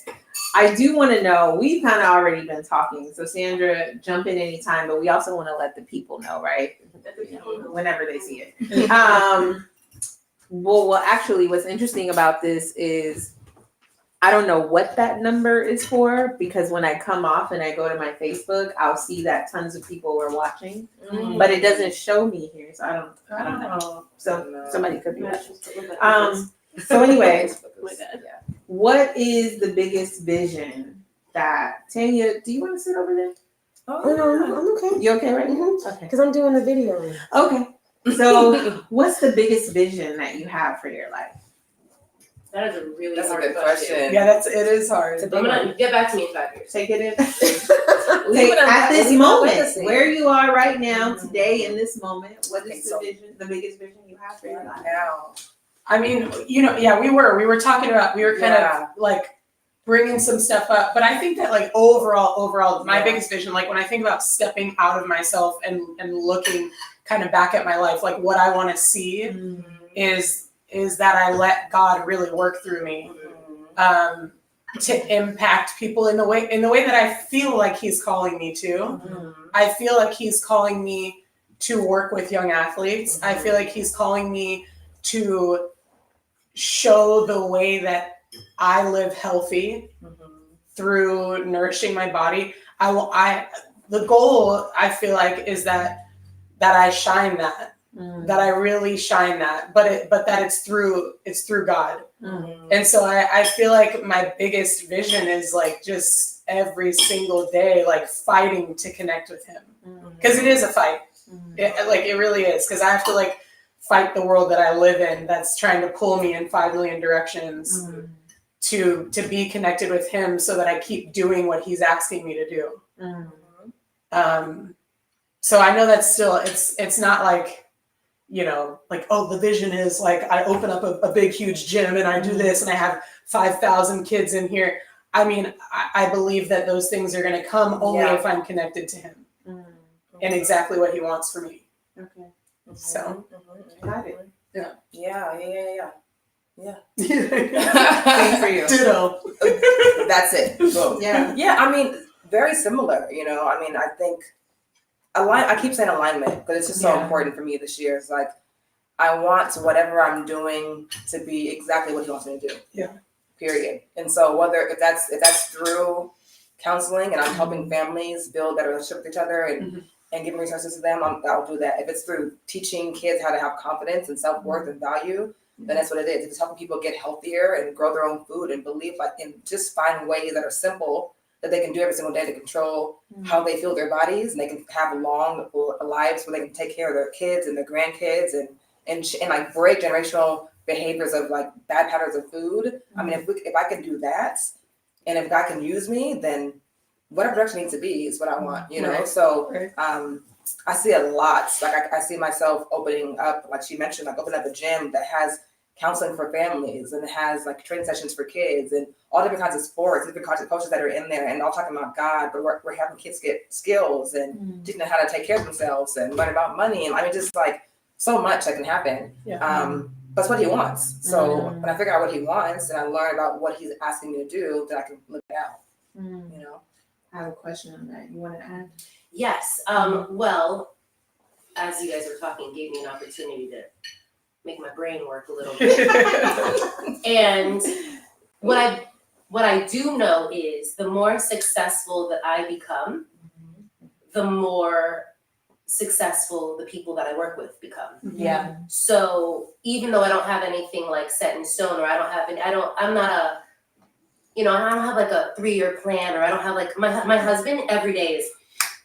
Speaker 1: I do want to know. We've kind of already been talking, so Sandra, jump in anytime. But we also want to let the people know, right? Whenever they see it. Well, actually, what's interesting about this is I don't know what that number is for, because when I come off and I go to my Facebook, I'll see that tons of people were watching, but it doesn't show me here, so I don't know.
Speaker 3: Oh.
Speaker 1: So somebody could be watching. So anyway, what is the biggest vision that Tanya? Do you want to sit over there?
Speaker 6: Oh, no, I'm okay.
Speaker 1: You okay right now?
Speaker 6: Mhm.
Speaker 1: Okay.
Speaker 6: Because I'm doing the video.
Speaker 1: Okay. So, what's the biggest vision that you have for your life?
Speaker 2: that is a really
Speaker 4: That's a
Speaker 2: hard
Speaker 4: good question.
Speaker 3: Yeah, it is hard.
Speaker 2: I'm gonna get back to me in 5 years.
Speaker 1: Take it in.
Speaker 6: Leave it
Speaker 1: At this
Speaker 6: leave it on
Speaker 1: moment,
Speaker 6: legacy.
Speaker 1: where you are right now, today, in this moment, what
Speaker 4: Okay,
Speaker 1: is
Speaker 4: so-
Speaker 1: the biggest vision you have for your life?
Speaker 4: Now.
Speaker 3: I mean, we were talking about, we were kind of like bringing some stuff up, but I think that like overall, my biggest vision, like when I think about stepping out of myself and looking kind of back at my life, like what I want to see is that I let God really work through me, to impact people in the way that I feel like He's calling me to. I feel like He's calling me to work with young athletes. I feel like He's calling me to show the way that I live healthy through nourishing my body. The goal, I feel like, is that I shine that, that I really shine that, but that it's through God. And so I feel like my biggest vision is like just every single day, like fighting to connect with Him, because it is a fight. It really is, because I have to like fight the world that I live in that's trying to pull me in 5 million directions to be connected with Him, so that I keep doing what He's asking me to do. So I know that's still, it's not like, like, oh, the vision is like I open up a big huge gym and I do this and I have 5,000 kids in here. I mean, I believe that those things are going to come only if I'm connected to Him and exactly what He wants for me.
Speaker 1: Okay.
Speaker 3: So
Speaker 1: Got it.
Speaker 4: Yeah.
Speaker 1: Same for you.
Speaker 3: ditto.
Speaker 4: That's it. Boom.
Speaker 1: Yeah.
Speaker 4: Yeah, I mean, very similar, I mean, I think I keep saying alignment because it's just so
Speaker 3: Yeah.
Speaker 4: important for me this year. It's like I want whatever I'm doing to be exactly what he wants me to do.
Speaker 3: Yeah.
Speaker 4: Period. And so if that's through counseling and I'm helping families build better relationship with each other and giving resources to them, I'll do that. If it's through teaching kids how to have confidence and self-worth and value, then that's what it is. If it's helping people get healthier and grow their own food and believe and just find ways that are simple that they can do every single day to control how they feel their bodies, and they can have long lives where they can take care of their kids and their grandkids and like break generational behaviors of like bad patterns of food. I mean, if I can do that, and if God can use me, then whatever direction it needs to be is what I want, you know?
Speaker 3: Right.
Speaker 4: So
Speaker 3: Right.
Speaker 4: I see a lot. Like I see myself opening up, like she mentioned, like opening up a gym that has counseling for families and it has like training sessions for kids and all different kinds of sports, different kinds of coaches that are in there and all talking about God, but we're having kids get skills and teaching them how to take care of themselves and learn about money. And I mean, just like so much that can happen.
Speaker 3: Yeah.
Speaker 4: That's what he wants. So when I figure out what he wants and I learn about what he's asking me to do, then I can live it out, you know?
Speaker 1: I have a question on that. You want to add?
Speaker 2: Yes. Well, as you guys were talking, it gave me an opportunity to make my brain work a little bit. And what I do know is the more successful that I become, the more successful the people that I work with become.
Speaker 4: Yeah.
Speaker 2: So even though I don't have anything like set in stone, or I don't have I'm not a, you know, I don't have like a 3-year plan, or I don't have like my husband every day is,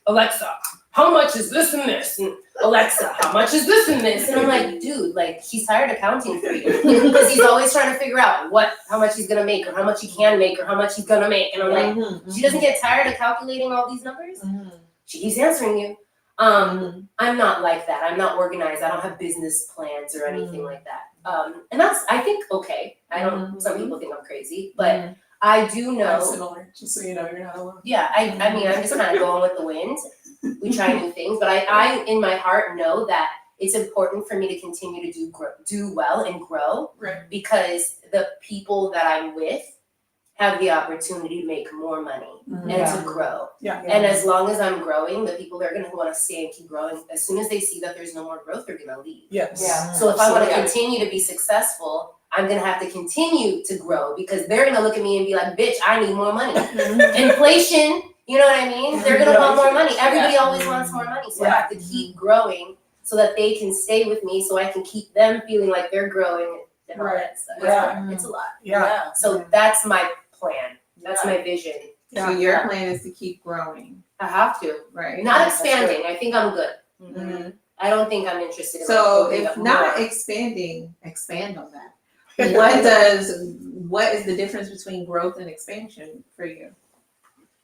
Speaker 2: Alexa, how much is this and this? And Alexa, how much is this and this? And I'm like, dude, like he's tired of counting for you because he's always trying to figure out how much he's gonna make, or how much he can make, or how much he's gonna make. And I'm like, she doesn't get tired of calculating all these numbers. She's answering you. I'm not like that. I'm not organized. I don't have business plans or anything like that. And that's, I think, okay. I don't. Some people think I'm crazy, but I do know.
Speaker 3: I'm similar, just so you know, you're not alone.
Speaker 2: Yeah, I mean, I'm just kind of going with the wind. We try new things, but I in my heart know that it's important for me to continue to do well and grow,
Speaker 3: Right.
Speaker 2: because the people that I'm with have the opportunity to make more money and to grow.
Speaker 3: Yeah.
Speaker 2: And as long as I'm growing, the people that are going to want to stay and keep growing, as soon as they see that there's no more growth, they're going to leave.
Speaker 3: Yes.
Speaker 4: Yeah.
Speaker 2: So if I want to
Speaker 4: Yeah.
Speaker 2: continue to be successful, I'm going to have to continue to grow, because they're going to look at me and be like, bitch, I need more money. Inflation, you know what I mean? They're going to want more money. Everybody always wants more money. So I have to keep growing so that they can stay with me, so I can keep them feeling like they're growing and all that stuff.
Speaker 3: Yeah.
Speaker 2: It's a lot.
Speaker 3: Yeah.
Speaker 2: So that's my plan. That's my vision.
Speaker 1: So your plan is to keep growing,
Speaker 2: I have to.
Speaker 1: right?
Speaker 2: Not expanding. I think I'm good.
Speaker 1: Mhm.
Speaker 2: I don't think I'm interested in
Speaker 1: So
Speaker 2: opening
Speaker 1: if
Speaker 2: up
Speaker 1: not
Speaker 2: more.
Speaker 1: expanding, expand on that. What is the difference between growth and expansion for you?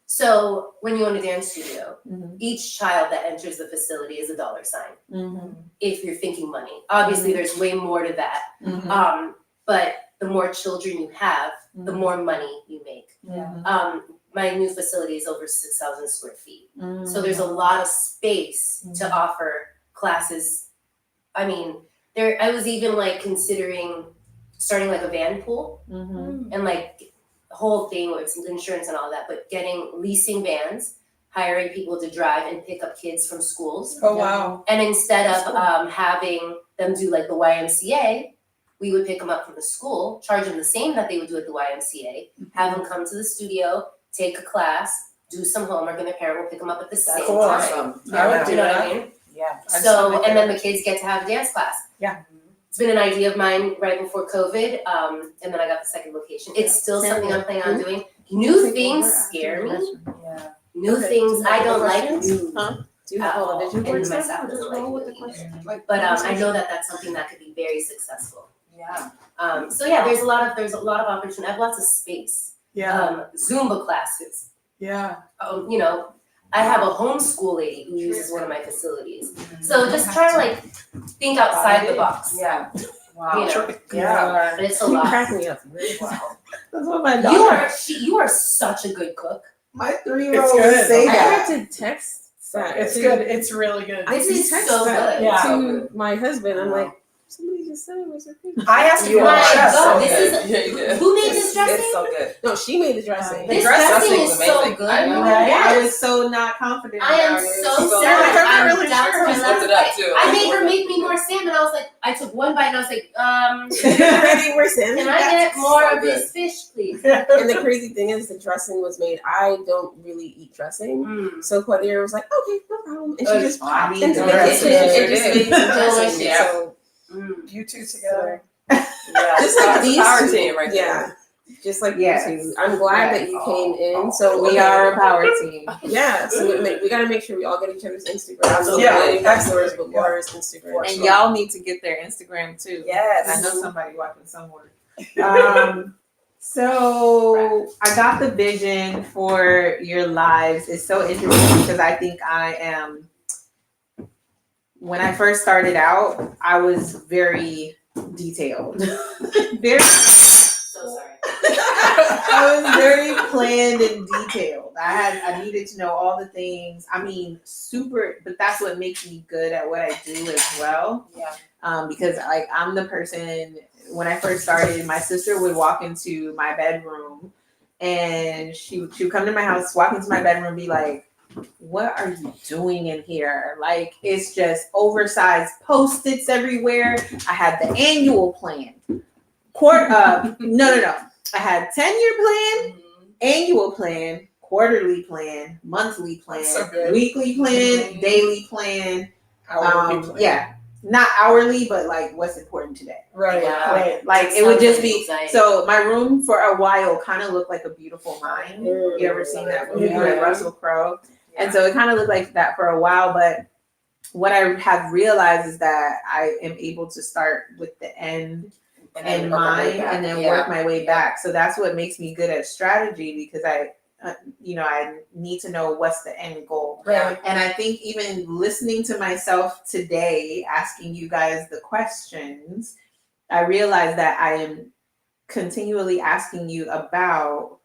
Speaker 2: So when you own a dance studio,
Speaker 1: Mhm.
Speaker 2: each child that enters the facility is a dollar sign.
Speaker 1: Mhm.
Speaker 2: If you're thinking money, obviously there's way more to that.
Speaker 1: Mhm.
Speaker 2: But the more children you have, the more money you make.
Speaker 1: Mhm.
Speaker 2: My new facility is over 6,000 square feet.
Speaker 1: Mhm.
Speaker 2: So there's a lot of space to offer classes. I mean, I was even like considering starting like a van pool
Speaker 1: Mhm.
Speaker 2: and like the whole thing with insurance and all that, but leasing vans, hiring people to drive and pick up kids from schools.
Speaker 3: Oh, wow.
Speaker 2: And instead of having them do like the YMCA, we would pick them up from the school, charge them the same that they would do at the YMCA, have them come to the studio, take a class, do some homework, and their parent will pick them up at the same
Speaker 3: cool.
Speaker 2: time.
Speaker 4: Awesome.
Speaker 3: I would
Speaker 2: You
Speaker 3: do
Speaker 2: know what
Speaker 3: that.
Speaker 2: I mean?
Speaker 4: Yeah.
Speaker 2: So, and then the kids get to have a dance class.
Speaker 3: Yeah.
Speaker 2: It's been an idea of mine right before COVID, and then I got the second location. It's still something I'm planning on doing. New things scare me.
Speaker 4: Yeah.
Speaker 2: New
Speaker 3: Okay.
Speaker 2: things I don't like
Speaker 6: Questions?
Speaker 2: new.
Speaker 6: Do you have all the vision
Speaker 2: And
Speaker 6: boards?
Speaker 2: myself
Speaker 6: Just
Speaker 2: doesn't like
Speaker 6: roll with the
Speaker 2: new
Speaker 6: question.
Speaker 2: either. But I know that that's something that could be very successful.
Speaker 4: Yeah.
Speaker 2: So yeah, there's a lot of opportunity. I have lots of space.
Speaker 3: Yeah.
Speaker 2: Zumba classes.
Speaker 3: Yeah.
Speaker 2: You know, I have a homeschool lady who uses one of my facilities. So just try to like think outside the box.
Speaker 4: Yeah. Wow.
Speaker 2: You know,
Speaker 4: Yeah.
Speaker 2: but it's a
Speaker 6: You
Speaker 2: lot.
Speaker 6: crack me up.
Speaker 4: Wow.
Speaker 6: That's what my daughter.
Speaker 2: You are such a good cook.
Speaker 6: My
Speaker 3: It's
Speaker 6: 3-year-old
Speaker 3: good.
Speaker 6: would say
Speaker 3: I
Speaker 6: that. I
Speaker 3: had
Speaker 6: had to text that.
Speaker 3: It's
Speaker 6: to-
Speaker 3: good. It's really good.
Speaker 6: I
Speaker 2: This
Speaker 6: had to
Speaker 2: is
Speaker 6: text
Speaker 2: so
Speaker 6: that
Speaker 2: good.
Speaker 3: Yeah.
Speaker 6: to my husband. I'm like, Somebody just said it was a picture.
Speaker 3: I asked if
Speaker 4: You
Speaker 3: you
Speaker 2: Oh
Speaker 3: want
Speaker 2: my
Speaker 3: to
Speaker 2: God,
Speaker 3: dress.
Speaker 2: this is-
Speaker 4: Yeah, you did.
Speaker 2: Who made this dressing?
Speaker 4: It's so good.
Speaker 6: No, she made the dressing.
Speaker 2: This
Speaker 3: dress
Speaker 2: dressing
Speaker 4: is
Speaker 2: is so
Speaker 4: amazing.
Speaker 2: good.
Speaker 4: I know.
Speaker 1: Right?
Speaker 2: Yes.
Speaker 1: I was so not confident.
Speaker 2: I am
Speaker 1: about it.
Speaker 2: so
Speaker 4: So
Speaker 2: sad.
Speaker 3: I'm
Speaker 2: I'm
Speaker 3: really
Speaker 2: down
Speaker 3: sure.
Speaker 2: to my
Speaker 4: Just
Speaker 2: last
Speaker 4: looked it up,
Speaker 2: bite.
Speaker 4: too.
Speaker 2: I made her make me more salmon. I was like, I took one bite and I was like,
Speaker 6: Ready, we're saying.
Speaker 2: can I get more
Speaker 4: so
Speaker 2: of this fish, please?
Speaker 6: And the crazy thing is, the dressing was made. I don't really eat dressing,
Speaker 2: Mm.
Speaker 6: so Claudia was like, "Okay, no problem," and she just popped
Speaker 1: I
Speaker 6: into the
Speaker 1: mean,
Speaker 6: kitchen
Speaker 4: yes,
Speaker 6: and
Speaker 4: it
Speaker 6: just
Speaker 4: is.
Speaker 6: made some dressing.
Speaker 2: Delicious.
Speaker 4: Yeah.
Speaker 6: So
Speaker 2: Mm.
Speaker 3: You two together.
Speaker 4: Yeah,
Speaker 6: just like
Speaker 4: it's a
Speaker 6: these
Speaker 4: power
Speaker 6: two,
Speaker 4: team right
Speaker 6: yeah,
Speaker 4: there.
Speaker 6: just like
Speaker 1: Yes.
Speaker 6: you two. I'm glad that you came in. So
Speaker 1: We are a power team.
Speaker 6: Yeah, so we gotta make sure we all get each other's Instagram.
Speaker 4: Absolutely.
Speaker 6: Yeah, Laura's Instagram.
Speaker 1: And y'all need to get their Instagram too.
Speaker 4: Yes.
Speaker 1: I know somebody watching somewhere. So I got the vision for your lives. It's so interesting because I think I am. When I first started out, I was very detailed. Very.
Speaker 2: So sorry.
Speaker 1: I was very planned and detailed. I needed to know all the things. I mean, super. But that's what makes me good at what I do as well.
Speaker 4: Yeah.
Speaker 1: Because like I'm the person. When I first started, my sister would walk into my bedroom and she would come to my house, walk into my bedroom and be like, "What are you doing in here?" Like, it's just oversized Post-its everywhere. I had the annual plan. No. I had 10-year plan, annual plan, quarterly plan, monthly plan,
Speaker 3: That's so good.
Speaker 1: weekly plan, daily plan.
Speaker 3: Hourly plan.
Speaker 1: Yeah. Not hourly, but like what's important today.
Speaker 3: Right.
Speaker 2: Yeah.
Speaker 3: Right.
Speaker 1: Like it would just be
Speaker 2: Sounds exciting.
Speaker 1: so my room for a while kind of looked like a beautiful mind.
Speaker 6: Mm.
Speaker 1: You ever seen that movie
Speaker 3: Yeah.
Speaker 1: with Russell Crowe? And so it kind of looked like that for a while, but what I have realized is that I am able to start with the end in mind and then work my way back. So that's what makes me good at strategy because I need to know what's the end goal.
Speaker 3: Right.
Speaker 1: And I think even listening to myself today, asking you guys the questions, I realized that I am continuously asking you about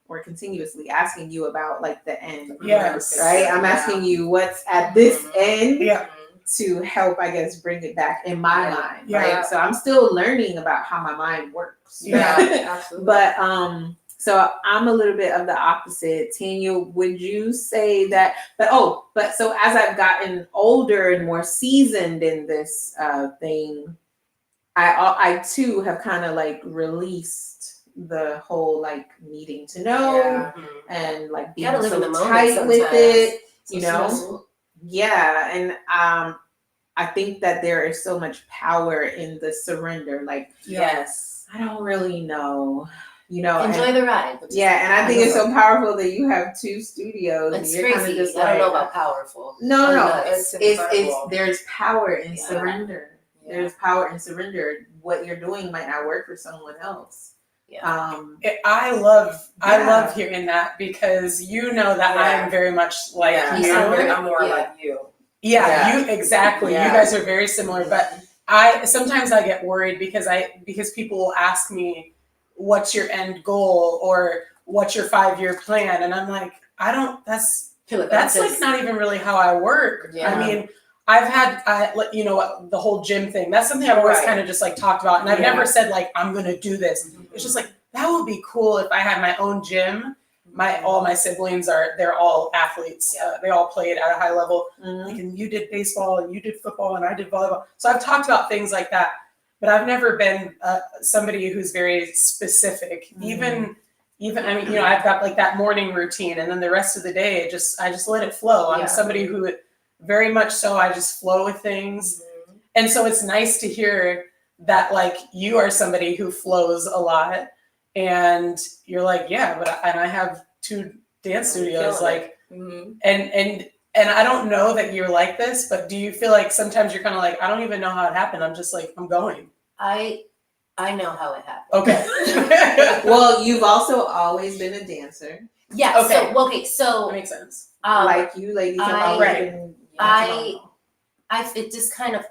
Speaker 1: like the end.
Speaker 3: Yes.
Speaker 1: Right? I'm asking you what's at this end
Speaker 3: Yeah.
Speaker 1: to help, I guess, bring it back in my mind.
Speaker 3: Yeah.
Speaker 1: Right. So I'm still learning about how my mind works.
Speaker 4: Yeah, absolutely.
Speaker 1: But so I'm a little bit of the opposite. Tanya, would you say that? But so as I've gotten older and more seasoned in this thing, I too have kind of like released the whole like needing to know
Speaker 4: Yeah.
Speaker 1: and like being
Speaker 2: Gotta live in
Speaker 1: so
Speaker 2: the moment
Speaker 1: tight with
Speaker 2: sometimes.
Speaker 1: it, you
Speaker 2: So
Speaker 1: know.
Speaker 2: stressful.
Speaker 1: Yeah, and I think that there is so much power in the surrender. Like,
Speaker 2: Yes.
Speaker 1: I don't really know, you know. and-
Speaker 2: Enjoy the ride.
Speaker 1: yeah, and I think it's so powerful that you have 2 studios.
Speaker 2: It's
Speaker 1: and you're kind of
Speaker 2: crazy.
Speaker 1: just
Speaker 2: I don't know
Speaker 1: like,
Speaker 2: about powerful.
Speaker 1: no,
Speaker 2: Nuts.
Speaker 1: it's
Speaker 4: incredible.
Speaker 1: there's power in
Speaker 2: Yeah.
Speaker 1: surrender.
Speaker 4: Yeah.
Speaker 1: There's power in surrender. What you're doing might not work for someone else.
Speaker 2: Yeah.
Speaker 3: I love
Speaker 1: Yeah.
Speaker 3: hearing that because you know that
Speaker 4: Yeah.
Speaker 3: I'm very much like
Speaker 4: Yeah,
Speaker 3: you.
Speaker 4: I'm more
Speaker 2: Yeah.
Speaker 4: like you.
Speaker 3: Yeah,
Speaker 4: Yeah.
Speaker 3: you exactly.
Speaker 4: Yeah.
Speaker 3: You guys are very similar, but I sometimes I get worried because people will ask me, "What's your end goal?" or "What's your 5-year plan?" and I'm like, I don't. That's like not even really how I work.
Speaker 4: Yeah.
Speaker 3: I mean, I've had the whole gym thing. That's something I've always
Speaker 4: Right.
Speaker 3: kind of just like talked about, and I've
Speaker 1: Yeah.
Speaker 3: never said like I'm gonna do this. It's just like that would be cool if I had my own gym. All my siblings they're all athletes.
Speaker 4: Yeah.
Speaker 3: They all played at a high level.
Speaker 1: Mhm.
Speaker 3: Like, and you did baseball and you did football and I did volleyball. So I've talked about things like that, but I've never been somebody who's very specific.
Speaker 1: Mhm.
Speaker 3: Even I mean, I've got like that morning routine, and then the rest of the day, I just let it flow. I'm
Speaker 2: Yeah.
Speaker 3: somebody who very much so I just flow with things, and so it's nice to hear that like you are somebody who flows a lot, and you're like, yeah, and I have 2 dance studios, like,
Speaker 4: Mm-hmm.
Speaker 3: and I don't know that you're like this, but do you feel like sometimes you're kind of like, I don't even know how it happened. I'm just like, I'm going.
Speaker 2: I know how it happened.
Speaker 3: Okay.
Speaker 1: Well, you've also always been a dancer,
Speaker 2: Yeah.
Speaker 3: Okay.
Speaker 2: So
Speaker 3: That makes sense.
Speaker 1: like you ladies have always
Speaker 3: Right.
Speaker 1: been.
Speaker 2: it just kind of,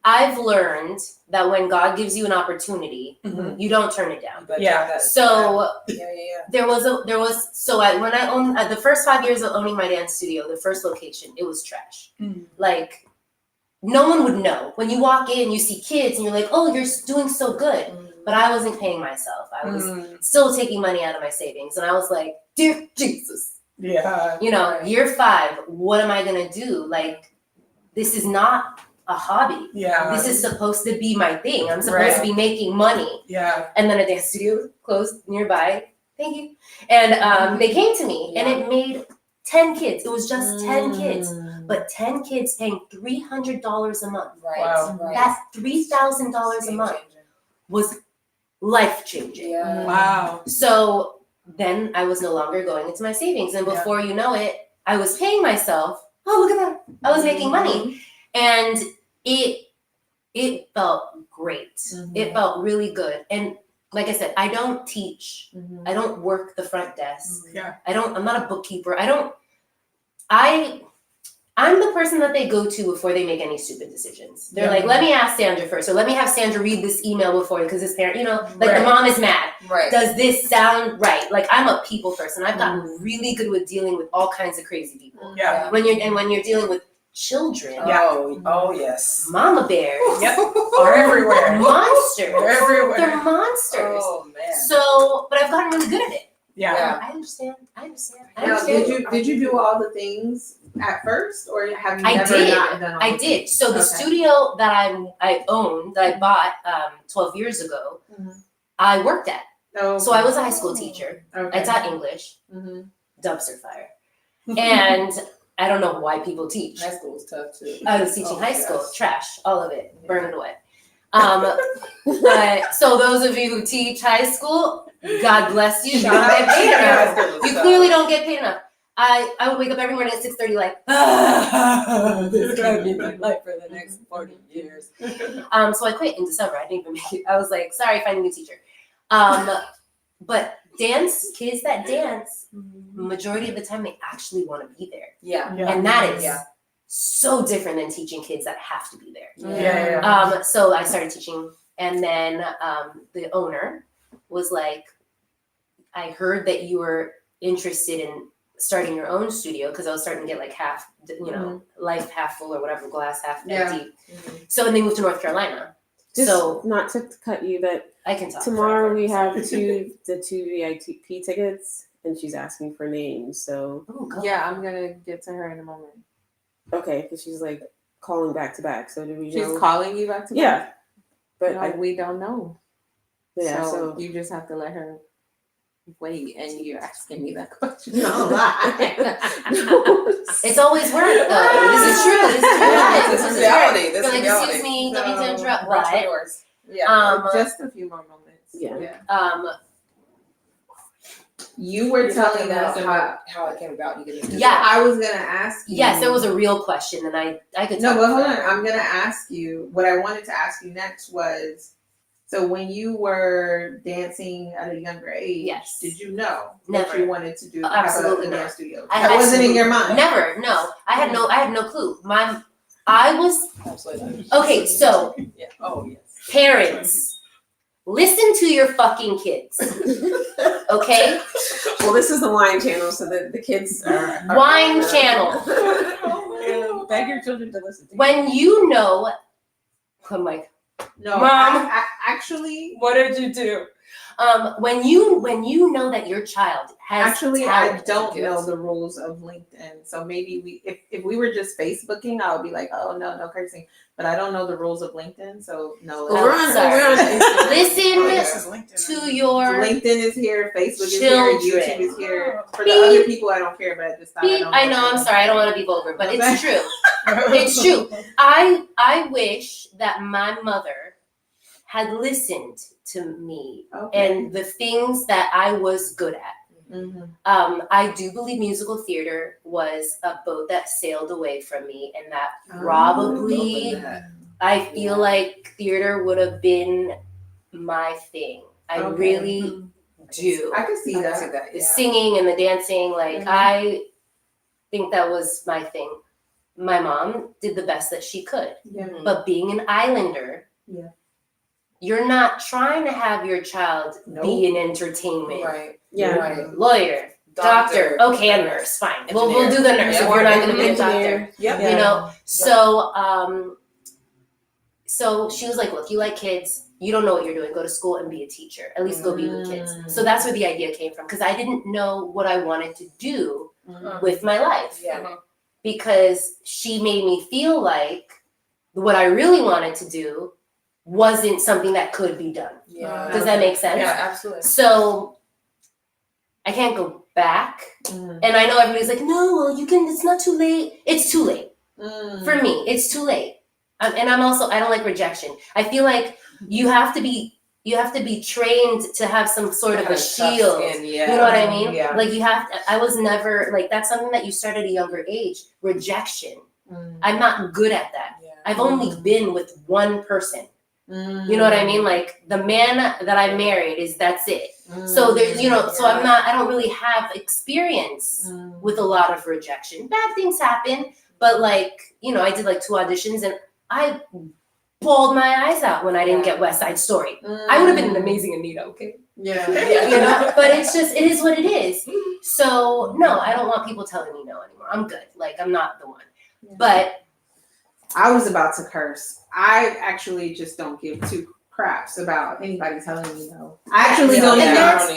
Speaker 2: I've learned that when God gives you an opportunity,
Speaker 3: Mhm.
Speaker 2: you don't turn it down.
Speaker 4: But
Speaker 3: Yeah.
Speaker 2: So
Speaker 4: yeah.
Speaker 2: when I owned the first 5 years of owning my dance studio, the first location, it was trash.
Speaker 3: Mm.
Speaker 2: Like no one would know. When you walk in, you see kids and you're like, oh, you're doing so good. But I wasn't paying myself. I was still taking money out of my savings. And I was like, dear Jesus.
Speaker 3: Yeah.
Speaker 2: You know, year 5, what am I going to do? Like, this is not a hobby.
Speaker 3: Yeah.
Speaker 2: This is supposed to be my thing. I'm supposed to be making money.
Speaker 3: Yeah.
Speaker 2: And then a dance studio closed nearby. Thank you. And they came to me and it made 10 kids. It was just 10 kids. But 10 kids paying $300 a month.
Speaker 4: Right.
Speaker 3: Wow.
Speaker 4: Right.
Speaker 2: That's $3,000 a month was life-changing.
Speaker 4: Yeah.
Speaker 3: Wow.
Speaker 2: So then I was no longer going into my savings. And before you know it, I was paying myself. Oh, look at that. I was making money. And it felt great. It felt really good. And like I said, I don't teach. I don't work the front desk.
Speaker 3: Yeah.
Speaker 2: I'm not a bookkeeper. I'm the person that they go to before they make any stupid decisions. They're like, let me ask Sandra first, or let me have Sandra read this email before, because this parent, like the mom is mad.
Speaker 4: Right.
Speaker 2: Does this sound right? Like, I'm a people person. I've gotten really good with dealing with all kinds of crazy people.
Speaker 3: Yeah.
Speaker 2: When you're dealing with children,
Speaker 4: Oh yes.
Speaker 2: mama bears
Speaker 3: Are everywhere.
Speaker 2: monsters.
Speaker 3: They're everywhere.
Speaker 2: They're monsters.
Speaker 4: Oh man.
Speaker 2: So, but I've gotten really good at it.
Speaker 3: Yeah.
Speaker 2: I understand.
Speaker 1: Now, did you do all the things at first, or have you
Speaker 2: I
Speaker 1: never
Speaker 2: did.
Speaker 1: not done all
Speaker 2: I
Speaker 1: the
Speaker 2: did.
Speaker 1: things?
Speaker 2: So the
Speaker 1: Okay.
Speaker 2: studio that I owned, that I bought 12 years ago, I worked at.
Speaker 1: Oh,
Speaker 2: So I was a high school teacher.
Speaker 1: okay.
Speaker 2: I taught English,
Speaker 1: Mhm.
Speaker 2: dumpster fire. And I don't know why people teach.
Speaker 4: High school was tough too.
Speaker 2: I was teaching
Speaker 4: Oh,
Speaker 2: high school,
Speaker 4: yes.
Speaker 2: trash, all of it, burn it away. But so those of you who teach high school, God bless you. You don't get paid enough. You clearly don't get paid enough. I would wake up every morning at 6:30 like, this is gonna be my life for the next 40 years. So I quit in December. I didn't even make it. I was like, sorry, find a new teacher. But kids that dance, majority of the time they actually want to be there.
Speaker 4: Yeah.
Speaker 2: And that is
Speaker 4: Yeah.
Speaker 2: so different than teaching kids that have to be there.
Speaker 3: Yeah.
Speaker 2: So I started teaching, and then the owner was like, I heard that you were interested in starting your own studio, because I was starting to get like half, life half full or whatever, glass half empty. So then they moved to North Carolina.
Speaker 6: Just
Speaker 2: So
Speaker 6: not to cut you, but
Speaker 2: I can talk.
Speaker 6: tomorrow
Speaker 2: forever.
Speaker 6: we have the two VIP tickets, and she's asking for names. So
Speaker 2: Oh, God.
Speaker 1: Yeah, I'm gonna get to her in a moment.
Speaker 6: okay, because she's like calling back to back. So do we
Speaker 1: She's
Speaker 6: know?
Speaker 1: calling you back to
Speaker 6: Yeah, but
Speaker 1: No, we don't know.
Speaker 6: yeah.
Speaker 1: So
Speaker 6: So
Speaker 1: you just have to let her wait, and you're asking me that question. No lie.
Speaker 2: It's always work, though. This is true.
Speaker 4: This is reality.
Speaker 2: You're
Speaker 4: This
Speaker 2: like,
Speaker 4: is reality.
Speaker 2: excuse me, don't mean to interrupt.
Speaker 4: Watch
Speaker 2: What?
Speaker 4: yours. Yeah.
Speaker 1: Just a few more moments.
Speaker 6: Yeah.
Speaker 1: You were telling us
Speaker 4: about
Speaker 1: about.
Speaker 4: how it came about. You get
Speaker 2: Yeah.
Speaker 1: I was gonna ask you.
Speaker 2: Yes, it was a real question, and I could
Speaker 1: No,
Speaker 2: talk
Speaker 1: but hold on.
Speaker 2: forever.
Speaker 1: I'm gonna ask you. What I wanted to ask you next was, so when you were dancing at a younger age,
Speaker 2: Yes.
Speaker 1: did you know
Speaker 2: Never.
Speaker 1: that you wanted to do
Speaker 2: Absolutely
Speaker 1: have a
Speaker 2: not.
Speaker 1: dance studio?
Speaker 2: I
Speaker 1: That
Speaker 2: had
Speaker 1: wasn't in
Speaker 2: to-
Speaker 1: your mind.
Speaker 2: Never, no. I had no clue. I was
Speaker 4: Absolutely.
Speaker 2: okay. So
Speaker 4: Yeah. Oh yes.
Speaker 2: parents, listen to your fucking kids, okay?
Speaker 6: well, this is the wine channel, so that the kids are
Speaker 2: Wine channel.
Speaker 6: Beg your children to listen. To
Speaker 2: When you know, I'm like,
Speaker 1: No,
Speaker 2: Mom.
Speaker 1: I actually,
Speaker 3: What did you do?
Speaker 2: when you know that your child has
Speaker 1: I
Speaker 2: talent,
Speaker 1: don't know the rules of LinkedIn. So maybe if we were just Facebooking, I would be like, oh no cursing. But I don't know the rules of LinkedIn, so no.
Speaker 6: Well, we're on Instagram.
Speaker 2: Listen to your
Speaker 1: LinkedIn is here, Facebook is
Speaker 2: children.
Speaker 1: here, YouTube is here. For
Speaker 2: Beep.
Speaker 1: the other people, I don't care, but I just thought
Speaker 2: beep. I know, I'm sorry, I don't want to be vulgar, but
Speaker 1: Okay.
Speaker 2: it's true. It's true. I wish that my mother had listened to me
Speaker 1: Okay.
Speaker 2: and the things that I was good at.
Speaker 1: Mhm.
Speaker 2: I do believe musical theater was a boat that sailed away from me, and that
Speaker 1: Oh,
Speaker 2: probably,
Speaker 4: That.
Speaker 2: I feel like theater would have been my thing. I
Speaker 1: Okay.
Speaker 2: really do.
Speaker 1: I could see
Speaker 4: I can see
Speaker 1: that.
Speaker 4: that.
Speaker 2: The
Speaker 4: Yeah.
Speaker 2: singing and the dancing, like
Speaker 1: Mhm.
Speaker 2: I think that was my thing. My mom did the best that she could,
Speaker 1: Yeah.
Speaker 2: but being an islander,
Speaker 1: Yeah.
Speaker 2: you're not trying to have your child be in entertainment.
Speaker 4: Right.
Speaker 6: Yeah.
Speaker 4: Right.
Speaker 2: Lawyer, doctor, okay, a nurse, fine. We'll do the nurse if
Speaker 4: Yeah.
Speaker 2: you're not going to be a doctor.
Speaker 6: Engineer.
Speaker 4: Yep.
Speaker 2: You know, so So she was like, look, you like kids, you don't know what you're doing, go to school and be a teacher, at least go be with kids. So that's where the idea came from, because I didn't know what I wanted to do with my life.
Speaker 4: Yeah.
Speaker 2: Because she made me feel like what I really wanted to do wasn't something that could be done.
Speaker 4: Yeah.
Speaker 2: Does that make sense?
Speaker 4: Yeah, absolutely.
Speaker 2: So I can't go back. And I know everybody's like, no, well, you can, it's not too late. It's too late. For me, it's too late. And I'm also, I don't like rejection. I feel like you have to be trained to have some sort of a shield. You know what I mean?
Speaker 6: Yeah.
Speaker 2: Like I was never, like, that's something that you start at a younger age, rejection. I'm not good at that.
Speaker 4: Yeah.
Speaker 2: I've only been with one person. You know what I mean? Like the man that I married that's it. So there's, so I don't really have experience with a lot of rejection. Bad things happen, but like, I did like 2 auditions and I bawled my eyes out when I didn't get West Side Story. I would have been an amazing Anita, okay?
Speaker 6: Yeah.
Speaker 2: But it is what it is. So no, I don't want people telling me no anymore. I'm good. Like I'm not the one. But
Speaker 1: I was about to curse. I actually just don't give 2 craps about anybody telling me no. I actually don't even.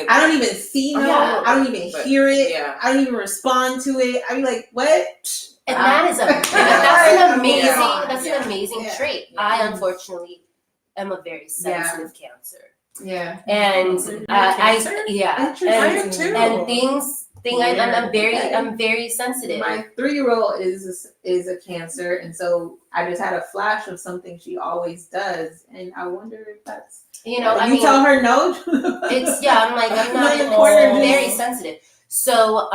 Speaker 1: I don't even see no.
Speaker 2: Yeah.
Speaker 1: I don't even hear it.
Speaker 4: Yeah.
Speaker 1: I don't even respond to it. I'm like, what?
Speaker 2: and that is that's an amazing
Speaker 1: Yeah.
Speaker 2: an amazing
Speaker 1: Yeah.
Speaker 2: trait. I unfortunately am a very sensitive Cancer.
Speaker 1: Yeah.
Speaker 2: And
Speaker 3: Cancer?
Speaker 1: Interesting.
Speaker 2: I'm very sensitive.
Speaker 1: My 3-year-old is a Cancer, and so I just had a flash of something she always does, and I wonder if that's
Speaker 2: you
Speaker 1: tell her no.
Speaker 2: It's I'm like I'm not
Speaker 1: In the corner,
Speaker 2: very
Speaker 1: just-
Speaker 2: sensitive. So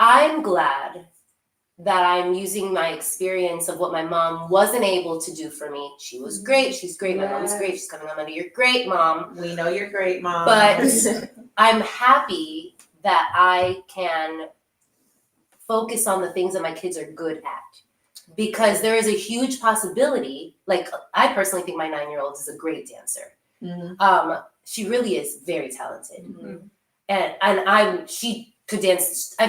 Speaker 2: I'm glad that I'm using my experience of what my mom wasn't able to do for me. She was great. She's great. My mom's great. She's coming on under. You're great, Mom.
Speaker 1: We know you're great, Mom.
Speaker 2: But I'm happy that I can focus on the things that my kids are good at. Because there is a huge possibility, like I personally think my 9-year-old is a great dancer. She really is very talented. And she could dance. I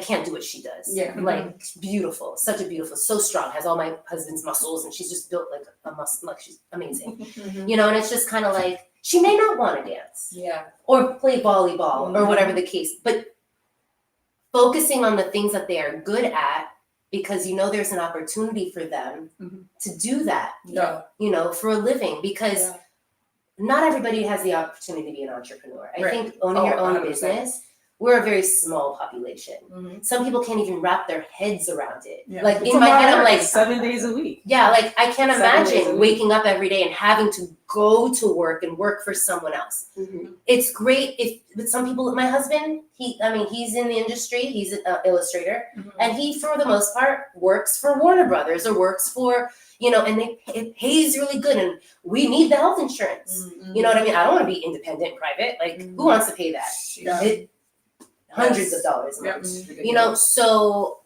Speaker 2: can't do what she does.
Speaker 1: Yeah.
Speaker 2: Like beautiful, so strong, has all my husband's muscles, and she's just built like a muscle, like she's amazing. And it's just kind of like, she may not want to dance.
Speaker 4: Yeah.
Speaker 2: Or play volleyball or whatever the case, but focusing on the things that they are good at, because there's an opportunity for them to do that, for a living, because not everybody has the opportunity to be an entrepreneur. I think owning your own
Speaker 4: 100%.
Speaker 2: business, we're a very small population. Some people can't even wrap their heads around it.
Speaker 6: Yeah.
Speaker 2: Like in my head, I'm like,
Speaker 6: 7 days a week.
Speaker 2: yeah, like I can't
Speaker 6: 7 days a
Speaker 2: imagine
Speaker 6: week.
Speaker 2: waking up every day and having to go to work and work for someone else. It's great but some people, my husband, he's in the industry, he's an illustrator, and he, for the most part, works for Warner Brothers or works for, and it pays really good, and we need the health insurance. You know what I mean? I don't want to be independent, private. Like, who wants to pay that? Hundreds of dollars a month. So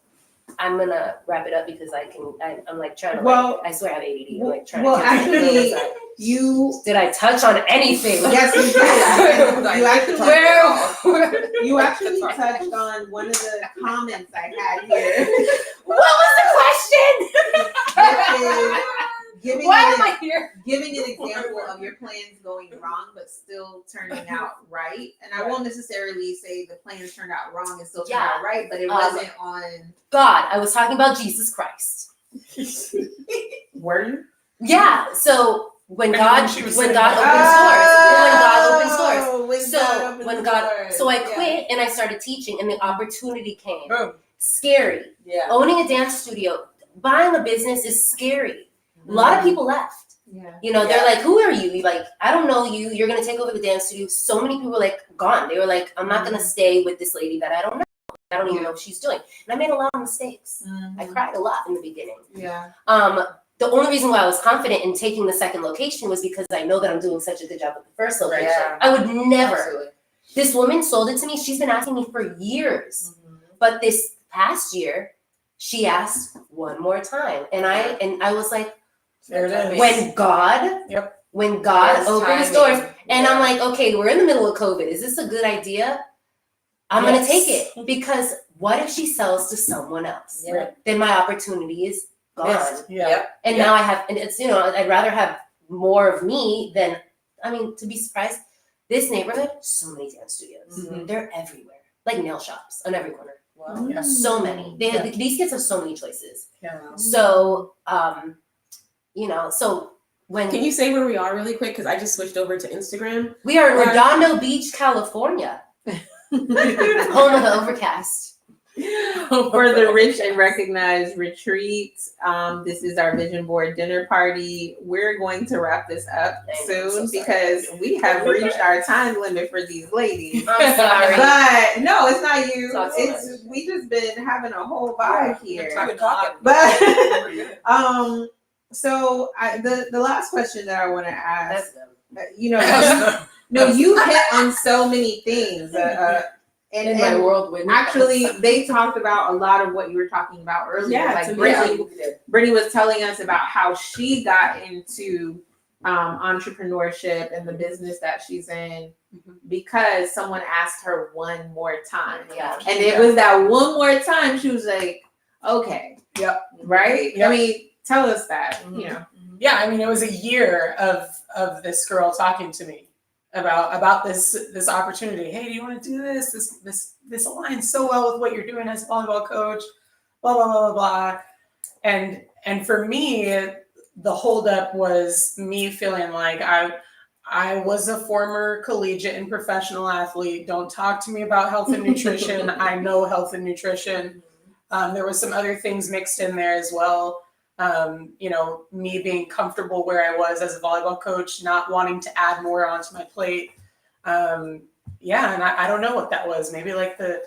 Speaker 2: I'm gonna wrap it up because I'm like trying to.
Speaker 1: Well,
Speaker 2: I swear I have ADD. I'm like trying
Speaker 1: well,
Speaker 2: to. catch
Speaker 1: actually,
Speaker 2: up.
Speaker 1: you
Speaker 2: Did I touch on anything?
Speaker 1: yes, you did. You actually
Speaker 2: Where?
Speaker 1: you actually touched on one of the comments I had here.
Speaker 2: What was the question?
Speaker 1: Giving
Speaker 2: Why
Speaker 1: an-
Speaker 2: am I here?
Speaker 1: Giving an example of your plans going wrong but still turning out right. And I won't necessarily say the plans turned out wrong and still turned out right, but it wasn't on.
Speaker 2: God, I was talking about Jesus Christ.
Speaker 1: Were you?
Speaker 2: Yeah. So when
Speaker 3: And
Speaker 2: God
Speaker 3: when she was
Speaker 2: when
Speaker 3: saying
Speaker 2: God
Speaker 3: that-
Speaker 2: opens doors. So I quit and I started teaching, and the opportunity came.
Speaker 3: Boom.
Speaker 2: Scary.
Speaker 4: Yeah.
Speaker 2: Owning a dance studio, buying a business is scary. A lot of people left.
Speaker 1: Yeah.
Speaker 2: They're like, who are you? Like, I don't know you. You're going to take over the dance studio. So many people were like gone. They were like, I'm not going to stay with this lady that I don't know. I don't even know what she's doing. And I made a lot of mistakes. I cried a lot in the beginning.
Speaker 1: Yeah.
Speaker 2: The only reason why I was confident in taking the second location was because I know that I'm doing such a good job with the first location.
Speaker 4: Yeah.
Speaker 2: I would never.
Speaker 4: Absolutely.
Speaker 2: This woman sold it to me. She's been asking me for years. But this past year, she asked one more time. And I was like,
Speaker 3: There it is.
Speaker 2: when God
Speaker 4: Yes,
Speaker 2: opened his
Speaker 4: timing.
Speaker 2: doors, and I'm like, okay, we're in the middle of COVID. Is this a good idea? I'm gonna take it, because what if she sells to someone else?
Speaker 4: Yeah.
Speaker 2: Then my opportunity is gone.
Speaker 3: Yes. Yeah.
Speaker 4: Yep.
Speaker 2: And now I have, and it's, I'd rather have more of me than, to be surprised, this neighborhood, so many dance studios.
Speaker 4: Mhm.
Speaker 2: They're everywhere. Like nail shops on every corner.
Speaker 4: Wow.
Speaker 3: Yeah.
Speaker 2: So many. These kids have so many choices.
Speaker 3: Yeah.
Speaker 2: So, so when
Speaker 6: Can you say where we are really quick? Because I just switched over to Instagram.
Speaker 2: we are in Redondo Beach, California, home of the Overcast.
Speaker 1: For the rich and recognized retreats, this is our vision board dinner party. We're going to wrap this up soon because we have reached our time limit for these ladies.
Speaker 2: I'm sorry.
Speaker 1: But no, it's not you.
Speaker 2: Talk so
Speaker 1: It's we just been having a whole vibe here.
Speaker 4: We're talking.
Speaker 1: But so the last question that I want to ask,
Speaker 2: That's them.
Speaker 1: you hit on so many things.
Speaker 5: In my whirlwind.
Speaker 1: Actually, they talked about a lot of what you were talking about earlier.
Speaker 6: Yeah,
Speaker 1: Like
Speaker 6: to me,
Speaker 1: Brittany was telling us about how she got into entrepreneurship and the business that she's in because someone asked her one more time.
Speaker 2: Yeah.
Speaker 1: And it was that one more time she was like, okay.
Speaker 3: Yep.
Speaker 1: Right?
Speaker 3: Yep.
Speaker 1: I mean, tell us that,
Speaker 3: Yeah, it was a year of this girl talking to me about this opportunity. Hey, do you want to do this? This aligns so well with what you're doing as a volleyball coach, blah, blah, blah, blah, blah. And for me, the holdup was me feeling like I was a former collegiate and professional athlete. Don't talk to me about health and nutrition. I know health and nutrition. There was some other things mixed in there as well. Me being comfortable where I was as a volleyball coach, not wanting to add more onto my plate. And I don't know what that was. Maybe like the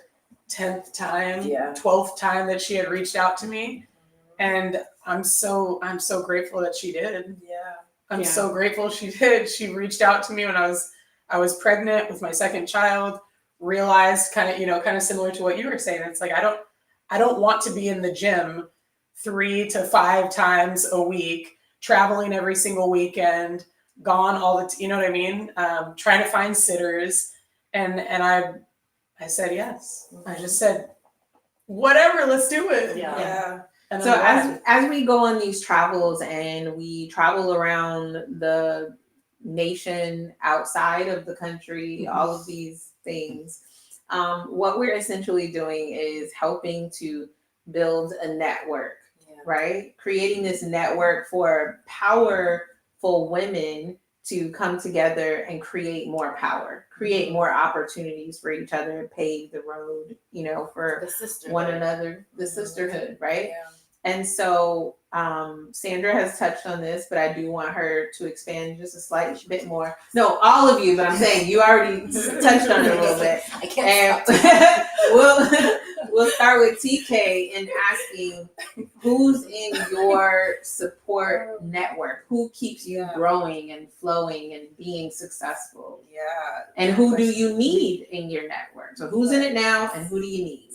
Speaker 3: 10th time, 12th time that she had reached out to me. And I'm so grateful that she did.
Speaker 4: Yeah.
Speaker 3: I'm so grateful she did. She reached out to me when I was pregnant with my second child, realized kind of similar to what you were saying. It's like, I don't want to be in the gym 3 to 5 times a week, traveling every single weekend, gone all the, you know what I mean? Trying to find sitters. And I said, yes. I just said, whatever, let's do it.
Speaker 2: Yeah.
Speaker 3: And
Speaker 1: So as we go on these travels and we travel around the nation, outside of the country, all of these things, what we're essentially doing is helping to build a network, right? Creating this network for powerful women to come together and create more power, create more opportunities for each other, pave the road, for
Speaker 2: The sisterhood.
Speaker 1: one another, the sisterhood, right?
Speaker 4: Yeah.
Speaker 1: And so Sandra has touched on this, but I do want her to expand just a slight bit more. No, all of you, but I'm saying you already touched on it a little bit.
Speaker 2: I can't
Speaker 1: And we'll start with TK and asking who's in your support network? Who keeps you growing and flowing and being successful?
Speaker 4: Yeah.
Speaker 1: And who do you need in your network? So who's in it now and who do you need?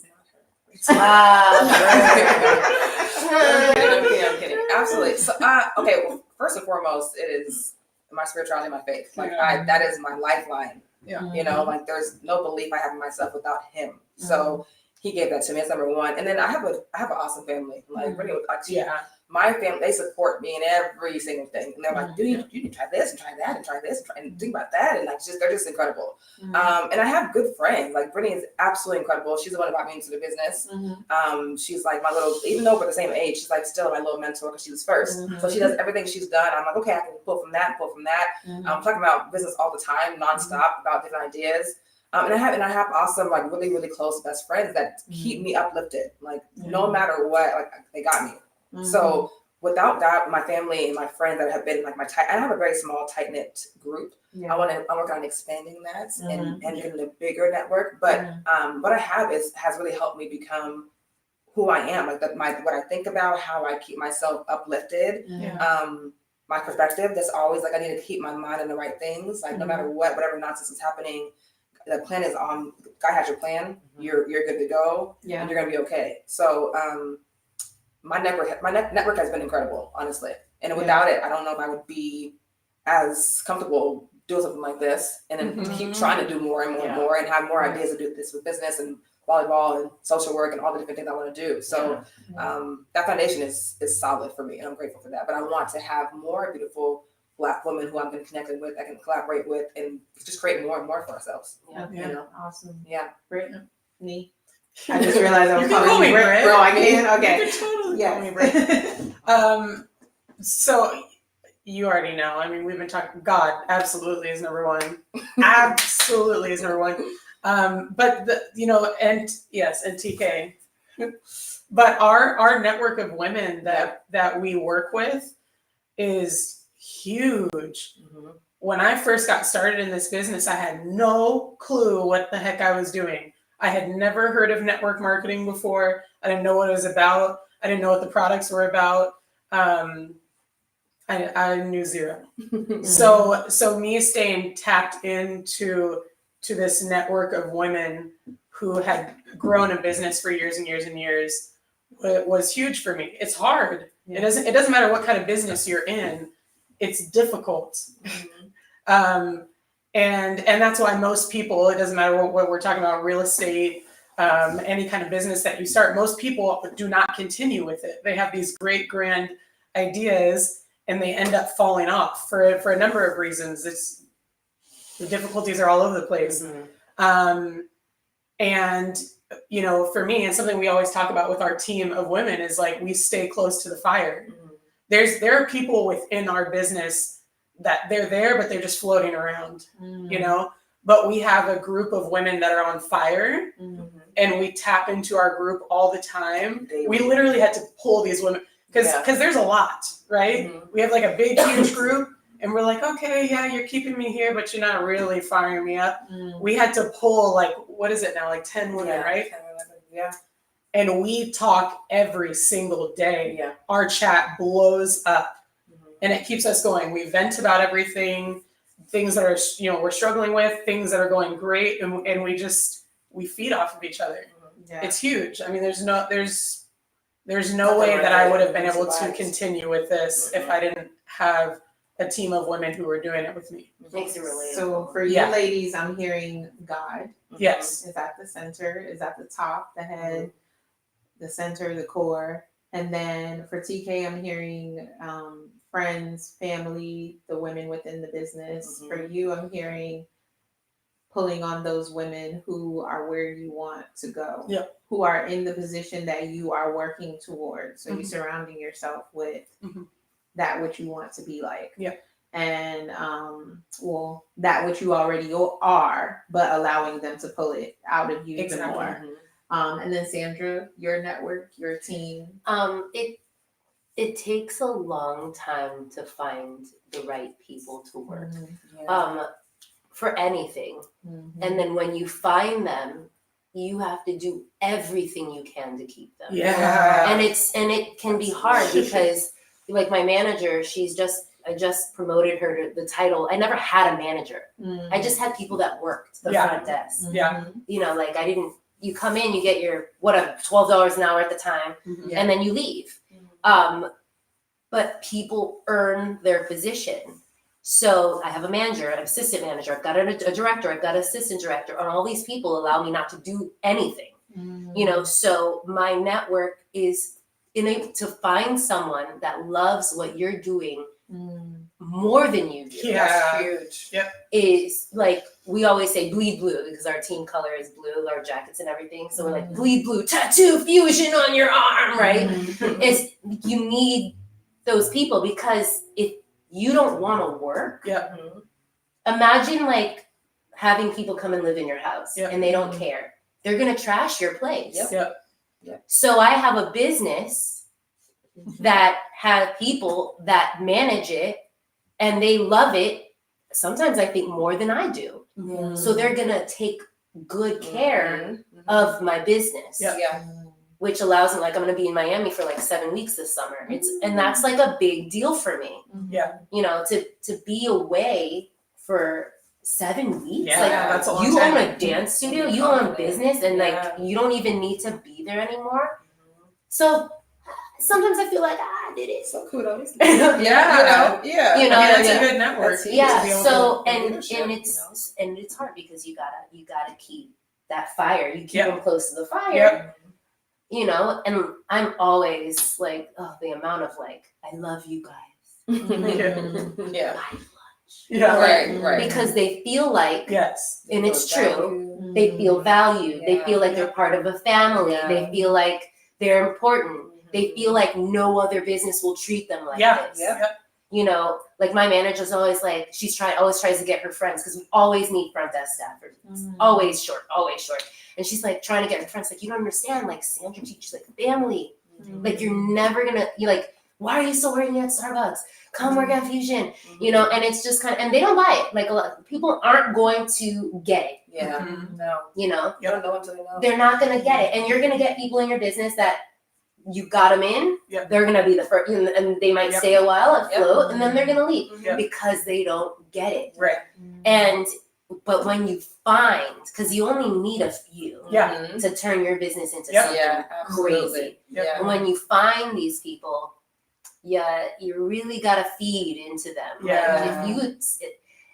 Speaker 4: I'm kidding. Absolutely. So, okay. Well, first and foremost, it is my spirituality, my faith. Like that is my lifeline.
Speaker 3: Yeah.
Speaker 4: Like there's no belief I have in myself without him. So he gave that to me as number one. And then I have an awesome family. Like really, my family, they support me in every single thing. And they're like, dude, you need to try this and try that and try this and think about that. And they're just incredible. And I have good friends. Like Brittany is absolutely incredible. She's the one who brought me into the business. She's like my little, even though we're the same age, she's like still my little mentor because she was first. So she does everything she's done. I'm like, okay, I can pull from that and pull from that. I'm talking about business all the time, nonstop, about different ideas. And I have awesome, like really, really close best friends that keep me uplifted. Like no matter what, like they got me. So without that, my family and my friends that have been like I have a very small, tight knit group. I work on expanding that and getting a bigger network. But what I have has really helped me become who I am. Like what I think about, how I keep myself uplifted. My perspective. That's always like I need to keep my mind on the right things. Like no matter whatever nonsense is happening, the plan is on. God has your plan. You're good to go. And you're gonna be okay. So my network has been incredible, honestly. And without it, I don't know if I would be as comfortable doing something like this and then keep trying to do more and more and more and have more ideas to do this with business and volleyball and social work and all the different things I want to do. So that foundation is solid for me, and I'm grateful for that. But I want to have more beautiful Black women who I'm going to connect with, I can collaborate with, and just create more and more for ourselves.
Speaker 1: Okay.
Speaker 4: You know?
Speaker 1: Awesome.
Speaker 4: Yeah.
Speaker 1: Brittany. I just realized I was
Speaker 3: You can
Speaker 1: calling
Speaker 3: call me
Speaker 1: you Britt.
Speaker 3: Britt.
Speaker 1: Bro, I can? Okay.
Speaker 3: You can totally call me
Speaker 1: Yes.
Speaker 3: Britt. So you already know. I mean, we've been talking. God absolutely is number one. Absolutely is number one. But and TK. But our network of women that we work with is huge. When I first got started in this business, I had no clue what the heck I was doing. I had never heard of network marketing before. I didn't know what it was about. I didn't know what the products were about. I knew zero. So me staying tapped into this network of women who had grown a business for years and years and years was huge for me. It's hard. It doesn't matter what kind of business you're in. It's difficult. And that's why most people, it doesn't matter what we're talking about, real estate, any kind of business that you start, most people do not continue with it. They have these great grand ideas and they end up falling off for a number of reasons. The difficulties are all over the place. And for me, and something we always talk about with our team of women is like, we stay close to the fire. There are people within our business that they're there, but they're just floating around, but we have a group of women that are on fire and we tap into our group all the time. We literally had to pull these women because there's a lot, right? We have like a big, huge group and we're like, okay, yeah, you're keeping me here, but you're not really firing me up. We had to pull like, what is it now? Like 10 women, right?
Speaker 4: 10, 11,
Speaker 3: And we talk every single day. Our chat blows up. And it keeps us going. We vent about everything, things that are, we're struggling with, things that are going great, and we feed off of each other. It's huge. I mean, there's no way that I would have been able to continue with this if I didn't have a team of women who were doing it with me.
Speaker 2: Makes it relatable.
Speaker 1: So for you ladies, I'm hearing God.
Speaker 3: Yes.
Speaker 1: Is at the center, is at the top, the head, the center, the core. And then for TK, I'm hearing friends, family, the women within the business. For you, I'm hearing pulling on those women who are where you want to go, who are in the position that you are working towards. So you're surrounding yourself with that which you want to be like. And that which you already are, but allowing them to pull it out of you even more. And then Sandra, your network, your team.
Speaker 2: It takes a long time to find the right people to work for anything. And then when you find them, you have to do everything you can to keep them. And it can be hard because like my manager, I just promoted her to the title. I never had a manager. I just had people that worked the front desk. Like you come in, you get your $12 an hour at the time, and then you leave. But people earn their position. So I have a manager, an assistant manager, I've got a director, I've got an assistant director, and all these people allow me not to do anything. So my network is to find someone that loves what you're doing more than you do.
Speaker 3: That's
Speaker 4: huge.
Speaker 2: Is like, we always say bleed blue because our team color is blue, our jackets and everything. So we're like, bleed blue, tattoo fusion on your arm, right? You need those people because if you don't want to work, imagine like having people come and live in your house and they don't care. They're going to trash your place. So I have a business that have people that manage it and they love it. Sometimes I think more than I do. So they're going to take good care of my business. Which allows them, like, I'm going to be in Miami for like 7 weeks this summer. And that's like a big deal for me. To be away for 7 weeks.
Speaker 3: That's a long
Speaker 2: you
Speaker 3: time.
Speaker 2: own a dance studio, you own a business, and like you don't even need to be there anymore. So sometimes I feel like I did it.
Speaker 4: So kudos.
Speaker 2: That's
Speaker 3: a good network.
Speaker 2: So and it's hard because you gotta keep that fire. You keep
Speaker 3: Yep.
Speaker 2: them close to the fire.
Speaker 3: Yep.
Speaker 2: You know, and I'm always like, oh, the amount of like, I love you guys.
Speaker 4: Yeah.
Speaker 2: Buy lunch.
Speaker 3: Yeah.
Speaker 4: Right.
Speaker 2: Because they feel like,
Speaker 3: Yes.
Speaker 2: and it's true, they feel valued. They feel like they're part of a family.
Speaker 4: Yeah.
Speaker 2: They feel like they're important. They feel like no other business will treat them like
Speaker 3: Yeah.
Speaker 2: this.
Speaker 3: Yep.
Speaker 2: You know, like my manager's always like, always tries to get her friends because we always need front desk staffers. It's always short. And she's like trying to get her friends. Like, you don't understand. Like, Sandra teaches like family. Like, you're never gonna. You're like, why are you still working at Starbucks? Come work at Fusion. You know, and it's just kind of, and they don't buy it. Like, a lot of people aren't going to get it.
Speaker 4: Yeah.
Speaker 3: Mhm.
Speaker 4: No.
Speaker 2: You know,
Speaker 4: You don't know until they know.
Speaker 2: they're not gonna get it, and you're gonna get people in your business that you got them in.
Speaker 3: Yep.
Speaker 2: They're gonna be the first, and they might
Speaker 3: Yep.
Speaker 2: stay a while afloat,
Speaker 4: Yep.
Speaker 2: and then they're gonna leave
Speaker 3: Yep.
Speaker 2: because they don't get it.
Speaker 3: Right.
Speaker 2: And but when you find, because you only need a few
Speaker 3: Yeah.
Speaker 2: to turn your business into
Speaker 3: Yep.
Speaker 2: something
Speaker 4: Yeah. Absolutely.
Speaker 2: crazy.
Speaker 3: Yep.
Speaker 2: And when you find these people, you really gotta feed into them.
Speaker 3: Yeah.
Speaker 2: Like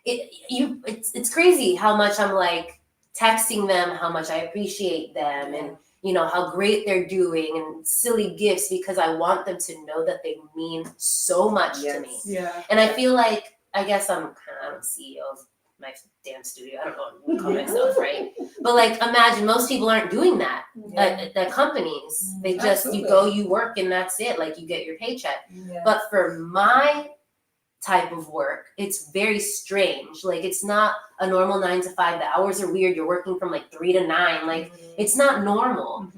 Speaker 2: it's crazy how much I'm like texting them how much I appreciate them and you know how great they're doing and silly gifts because I want them to know that they mean so much to me.
Speaker 3: Yeah.
Speaker 2: And I feel like I guess I'm CEO of my damn studio. I don't know what to call myself, right? But like imagine most people aren't doing that at the companies. They just you go, you work and that's it. Like you get your paycheck.
Speaker 4: Yeah.
Speaker 2: But for my type of work, it's very strange. Like it's not a normal 9 to 5. The hours are weird. You're working from like 3 to 9. Like it's not normal.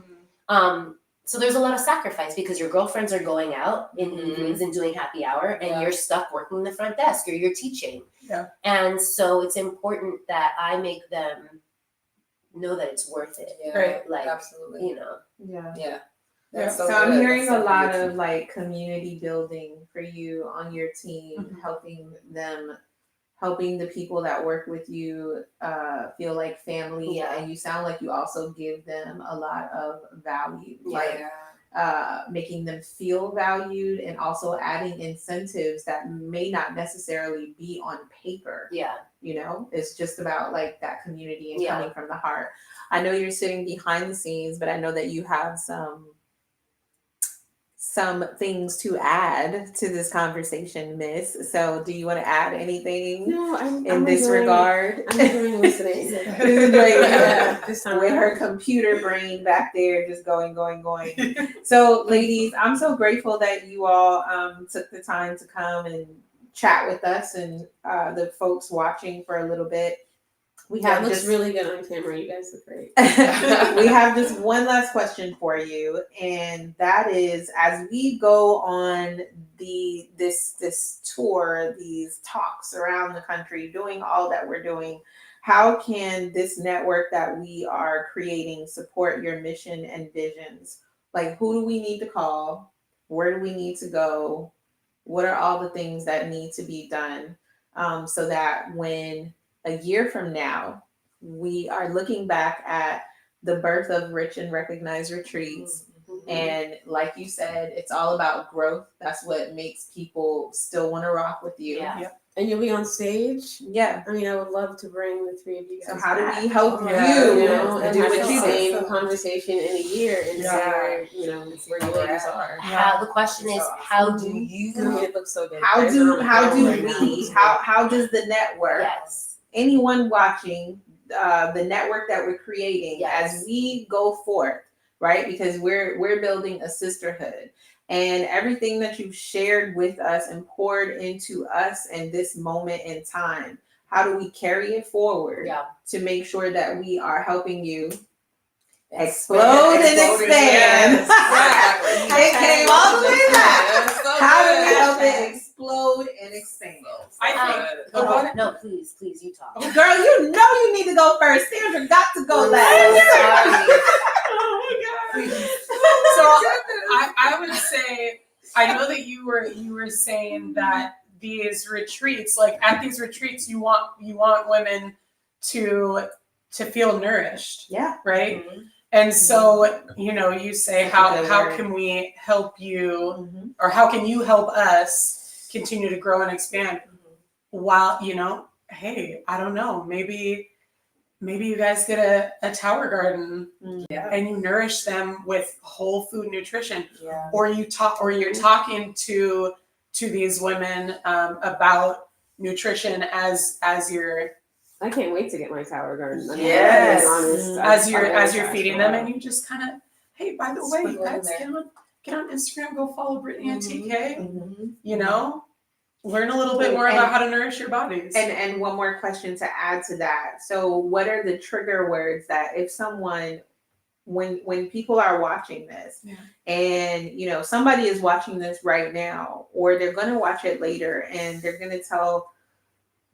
Speaker 2: So there's a lot of sacrifice because your girlfriends are going out in evenings and doing happy hour and you're stuck working the front desk or you're teaching.
Speaker 3: Yeah.
Speaker 2: And so it's important that I make them know that it's worth it.
Speaker 4: Yeah.
Speaker 3: Right.
Speaker 2: Like,
Speaker 4: Absolutely.
Speaker 2: you know.
Speaker 1: Yeah.
Speaker 4: Yeah.
Speaker 3: Yeah.
Speaker 4: That's
Speaker 1: So
Speaker 4: so
Speaker 1: I'm
Speaker 4: good.
Speaker 1: hearing
Speaker 4: That's
Speaker 1: a
Speaker 4: so
Speaker 1: lot
Speaker 4: good.
Speaker 1: of like community building for you on your team, helping them, helping the people that work with you feel like family.
Speaker 2: Yeah.
Speaker 1: And you sound like you also give them a lot of value,
Speaker 2: Yeah.
Speaker 1: like making them feel valued and also adding incentives that may not necessarily be on paper.
Speaker 2: Yeah.
Speaker 1: You know, it's just about like that community and
Speaker 2: Yeah.
Speaker 1: coming from the heart. I know you're sitting behind the scenes, but I know that you have some things to add to this conversation, Miss. So do you want to add anything
Speaker 6: No, I'm
Speaker 1: in this
Speaker 6: enjoying-
Speaker 1: regard?
Speaker 6: I'm enjoying listening.
Speaker 1: This time with her computer brain back there just going. So ladies, I'm so grateful that you all took the time to come and chat with us and the folks watching for a little bit. We have
Speaker 6: looks
Speaker 1: just
Speaker 6: really good on camera. You guys look great.
Speaker 1: we have just one last question for you, and that is, as we go on this tour, these talks around the country, doing all that we're doing, how can this network that we are creating support your mission and visions? Like, who do we need to call? Where do we need to go? What are all the things that need to be done so that when a year from now, we are looking back at the birth of Rich and Recognized Retreats. And like you said, it's all about growth. That's what makes people still want to rock with you.
Speaker 2: Yeah.
Speaker 6: And you'll be on stage.
Speaker 1: Yeah.
Speaker 6: I mean, I would love to bring the three of you guys.
Speaker 1: So how do
Speaker 6: back.
Speaker 1: we help
Speaker 6: You
Speaker 1: you
Speaker 6: know, and
Speaker 1: do
Speaker 6: have
Speaker 1: what
Speaker 6: the
Speaker 1: you do?
Speaker 6: same conversation in a year and see
Speaker 3: Yeah.
Speaker 6: where you ladies are.
Speaker 2: How the question is, how do
Speaker 6: I mean,
Speaker 2: you?
Speaker 6: it looks so good.
Speaker 1: How
Speaker 6: Guys
Speaker 1: do
Speaker 6: are on camera right now.
Speaker 1: we? How does the network?
Speaker 2: Yes.
Speaker 1: Anyone watching the network that we're creating
Speaker 2: Yes.
Speaker 1: as we go forth, right? Because we're building a sisterhood, and everything that you've shared with us and poured into us in this moment in time, how do we carry it forward
Speaker 2: Yeah.
Speaker 1: to make sure that we are helping you explode and expand? It came all the way back. How do we help it explode and expand?
Speaker 2: No, please, you talk.
Speaker 1: Girl, you know you need to go first. Sandra got to go last.
Speaker 2: Sorry.
Speaker 3: So I would say, I know that you were saying that these retreats, like at these retreats, you want women to feel nourished,
Speaker 1: Yeah.
Speaker 3: right? And so, you say, how can we help you, or how can you help us continue to grow and expand while, hey, I don't know, maybe maybe you guys get a tower garden
Speaker 4: Yeah.
Speaker 3: and you nourish them with whole food nutrition,
Speaker 4: Yeah.
Speaker 3: or you're talking to these women about nutrition as you're
Speaker 6: I can't wait to get my tower garden. I'm
Speaker 4: Yes.
Speaker 6: being honest.
Speaker 3: as
Speaker 6: I'm
Speaker 3: you're
Speaker 6: really
Speaker 3: feeding them, and you just kind of, hey, by the way, you
Speaker 4: Sprinkle it in
Speaker 3: guys
Speaker 4: there.
Speaker 3: get on Instagram, go follow Brittany and TK.
Speaker 1: Mhm.
Speaker 3: You know, learn a little bit more
Speaker 1: And-
Speaker 3: about how to nourish your bodies.
Speaker 1: And one more question to add to that. So what are the trigger words that if someone when people are watching this
Speaker 3: Yeah.
Speaker 1: and somebody is watching this right now or they're going to watch it later and they're going to tell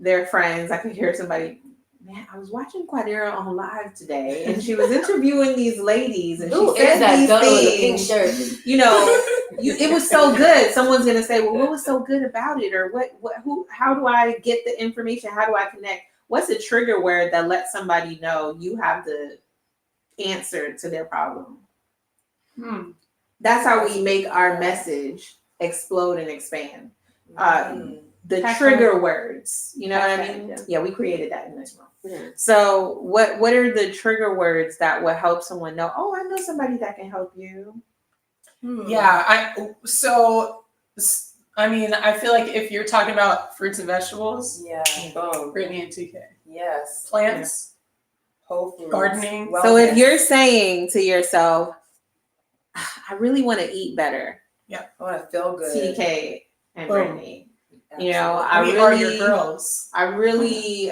Speaker 1: their friends, I could hear somebody, man, I was watching Quadera on live today and she was interviewing these ladies and
Speaker 2: Who
Speaker 1: she
Speaker 2: is
Speaker 1: said
Speaker 2: that
Speaker 1: these
Speaker 2: girl in the pink
Speaker 1: things,
Speaker 2: shirt?
Speaker 1: it was so good. Someone's gonna say, well, what was so good about it? Or how do I get the information? How do I connect? What's a trigger word that lets somebody know you have the answer to their problem? That's how we make our message explode and expand. The trigger words, you know what I mean? Yeah, we created that in this room.
Speaker 6: Yeah.
Speaker 1: So what are the trigger words that will help someone know, oh, I know somebody that can help you?
Speaker 3: Yeah, I feel like if you're talking about fruits and vegetables,
Speaker 4: Yeah.
Speaker 3: Brittany and TK.
Speaker 4: Yes.
Speaker 3: Plants,
Speaker 4: Whole foods.
Speaker 3: gardening.
Speaker 1: So if
Speaker 4: Wellness.
Speaker 1: you're saying to yourself, I really want to eat better,
Speaker 4: I want to feel good.
Speaker 1: TK and
Speaker 3: Boom.
Speaker 1: Brittany,
Speaker 4: Absolutely.
Speaker 3: We are your girls.
Speaker 1: I really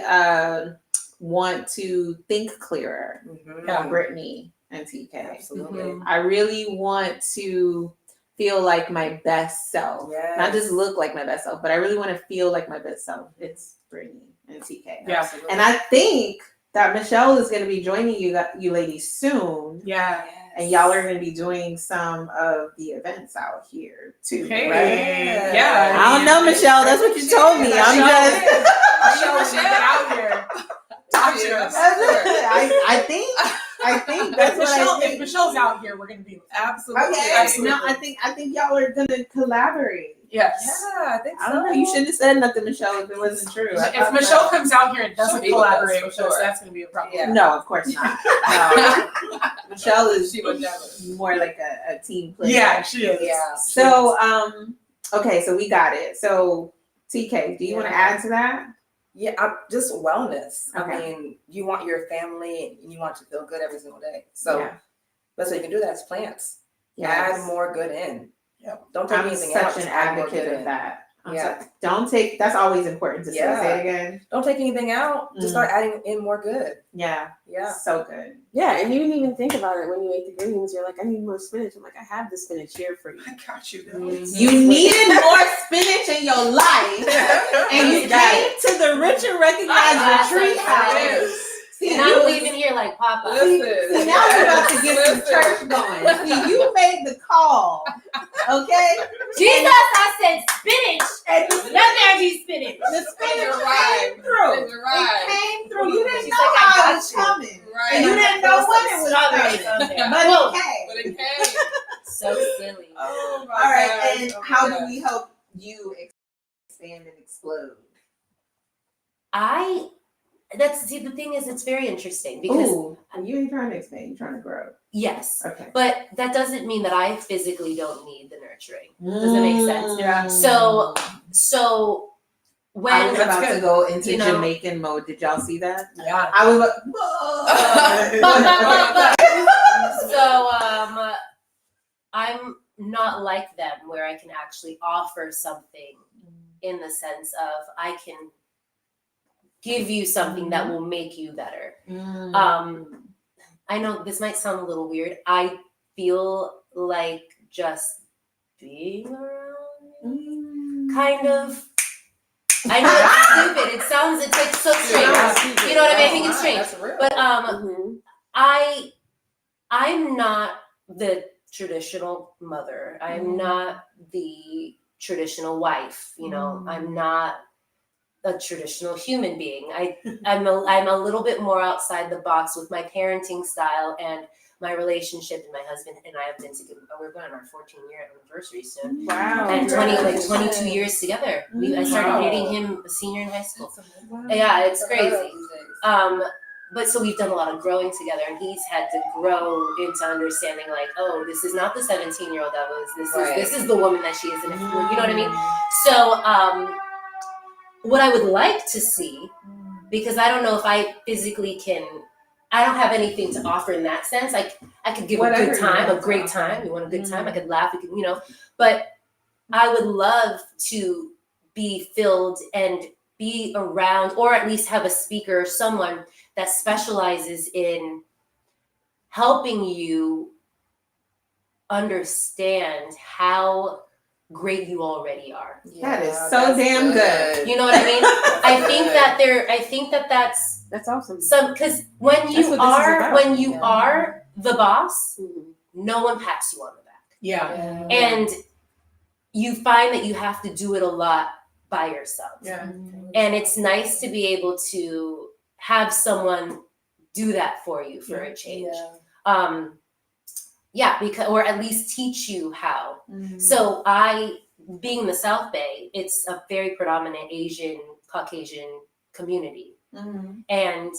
Speaker 1: want to think clearer,
Speaker 4: Mhm.
Speaker 3: Yeah.
Speaker 1: Brittany and TK.
Speaker 4: Absolutely.
Speaker 3: Mhm.
Speaker 1: I really want to feel like my best self.
Speaker 4: Yes.
Speaker 1: Not just look like my best self, but I really want to feel like my best self. It's Brittany and TK.
Speaker 3: Yeah.
Speaker 4: Absolutely.
Speaker 1: And I think that Michelle is going to be joining you ladies soon.
Speaker 3: Yeah.
Speaker 1: And y'all are going to be doing some of the events out here too,
Speaker 3: Hey.
Speaker 1: right?
Speaker 3: Yeah.
Speaker 1: I don't know, Michelle. That's what you told me. I'm just.
Speaker 3: Michelle, get out here. Talk to us.
Speaker 1: I think that's what I
Speaker 3: If
Speaker 1: think.
Speaker 3: Michelle's out here, we're gonna be
Speaker 4: Absolutely.
Speaker 1: Okay.
Speaker 3: Absolutely.
Speaker 1: No, I think y'all are gonna collaborate.
Speaker 3: yes.
Speaker 4: Yeah, I think so.
Speaker 1: I don't know. You shouldn't have said nothing, Michelle, if it wasn't true.
Speaker 3: If Michelle comes out here and doesn't
Speaker 4: She'll be with us,
Speaker 3: collaborate
Speaker 4: for
Speaker 3: with us,
Speaker 4: sure.
Speaker 3: that's gonna be a problem.
Speaker 4: Yeah.
Speaker 1: No, of course not. No. Michelle is
Speaker 4: She would never.
Speaker 1: more like a team player.
Speaker 3: Yeah, she is.
Speaker 4: Yeah.
Speaker 1: So okay, so we got it. So TK, do you want to
Speaker 4: Yeah.
Speaker 1: add to that?
Speaker 4: Yeah, just wellness.
Speaker 1: Okay.
Speaker 4: I mean, you want your family and you want to feel good every single day. So
Speaker 1: Yeah.
Speaker 4: that's what you can do. That's plants.
Speaker 1: Yes.
Speaker 4: Add more good in.
Speaker 3: Yep.
Speaker 4: Don't take
Speaker 1: I'm
Speaker 4: anything out.
Speaker 1: such an
Speaker 4: just add more
Speaker 1: advocate
Speaker 4: good
Speaker 1: of
Speaker 4: in.
Speaker 1: that.
Speaker 4: Yeah.
Speaker 1: Don't take. That's always important to say.
Speaker 4: Yeah.
Speaker 1: Say it again.
Speaker 4: Don't take anything out. Just start adding in more good.
Speaker 1: Yeah.
Speaker 4: Yeah.
Speaker 1: So good.
Speaker 6: Yeah, and you didn't even think about it when you ate the greens. You're like, I need more spinach. I'm like, I have the spinach here for you.
Speaker 3: I got you.
Speaker 1: You needed more spinach in your life, and you came to the rich and recognized retreat house. See,
Speaker 2: And I'm leaving here like Papa.
Speaker 1: See, now you're about to get some church going. See, you made the call, okay?
Speaker 2: Jesus, I said spinach.
Speaker 1: And
Speaker 2: Let there be spinach.
Speaker 1: the spinach
Speaker 4: Right.
Speaker 1: came through.
Speaker 4: It's right.
Speaker 1: It came through. You didn't
Speaker 2: She's
Speaker 1: know
Speaker 2: like, I
Speaker 1: how
Speaker 2: got
Speaker 1: it was
Speaker 2: you.
Speaker 1: coming.
Speaker 4: Right.
Speaker 1: And you didn't know when it was
Speaker 2: Strawberries
Speaker 1: coming.
Speaker 2: on there.
Speaker 1: But
Speaker 2: Whoa.
Speaker 1: it came.
Speaker 4: But it came.
Speaker 2: So silly.
Speaker 4: Oh my
Speaker 1: All right,
Speaker 4: gosh.
Speaker 1: and
Speaker 4: Oh my
Speaker 1: how do
Speaker 4: gosh.
Speaker 1: we help you expand and explode?
Speaker 2: See, the thing is, it's very interesting because
Speaker 1: Ooh, you ain't trying to expand, you're trying to grow.
Speaker 2: yes,
Speaker 1: Okay.
Speaker 2: but that doesn't mean that I physically don't need the nurturing. Does that make sense?
Speaker 3: Yeah.
Speaker 2: So when
Speaker 1: I was
Speaker 3: That's
Speaker 1: about to
Speaker 3: good.
Speaker 1: go into
Speaker 2: You know?
Speaker 1: Jamaican mode. Did y'all see that?
Speaker 3: Yeah.
Speaker 1: I was like,
Speaker 2: So I'm not like them where I can actually offer something in the sense of I can give you something that will make you better. I know this might sound a little weird. I feel like just being around you, kind of. I know it's stupid. It's like so strange. You know what I mean? I think it's strange.
Speaker 4: That's real.
Speaker 2: But
Speaker 6: Mm-hmm.
Speaker 2: I'm not the traditional mother. I'm not the traditional wife. You know, I'm not a traditional human being. I'm a little bit more outside the box with my parenting style and my relationship. And my husband and I have been together. We're going on our 14-year anniversary soon.
Speaker 1: wow.
Speaker 2: And 22 years together. I started
Speaker 3: Wow.
Speaker 2: dating him a senior in high school.
Speaker 4: Wow.
Speaker 2: Yeah, it's crazy. but so we've done a lot of growing together, and he's had to grow into understanding like, oh, this is not the 17-year-old that was. This is the woman that she is, and you know what I mean. So what I would like to see, because I don't know if I physically can. I don't have anything to offer in that sense. I could give
Speaker 1: Whatever
Speaker 2: a good time, a great time. You want a good time? I could laugh. We could, you know. But I would love to be filled and be around, or at least have a speaker, someone that specializes in helping you understand how great you already are.
Speaker 1: That is so damn good.
Speaker 2: You know what I mean? I think that's
Speaker 6: awesome.
Speaker 2: because when you are the boss,
Speaker 6: Mhm.
Speaker 2: no one pats you on the back.
Speaker 3: Yeah.
Speaker 2: And you find that you have to do it a lot by yourself.
Speaker 3: Yeah.
Speaker 2: And it's nice to be able to have someone do that for you for a change. Because, or at least teach you how. So being in the South Bay, it's a very predominant Asian, Caucasian community. And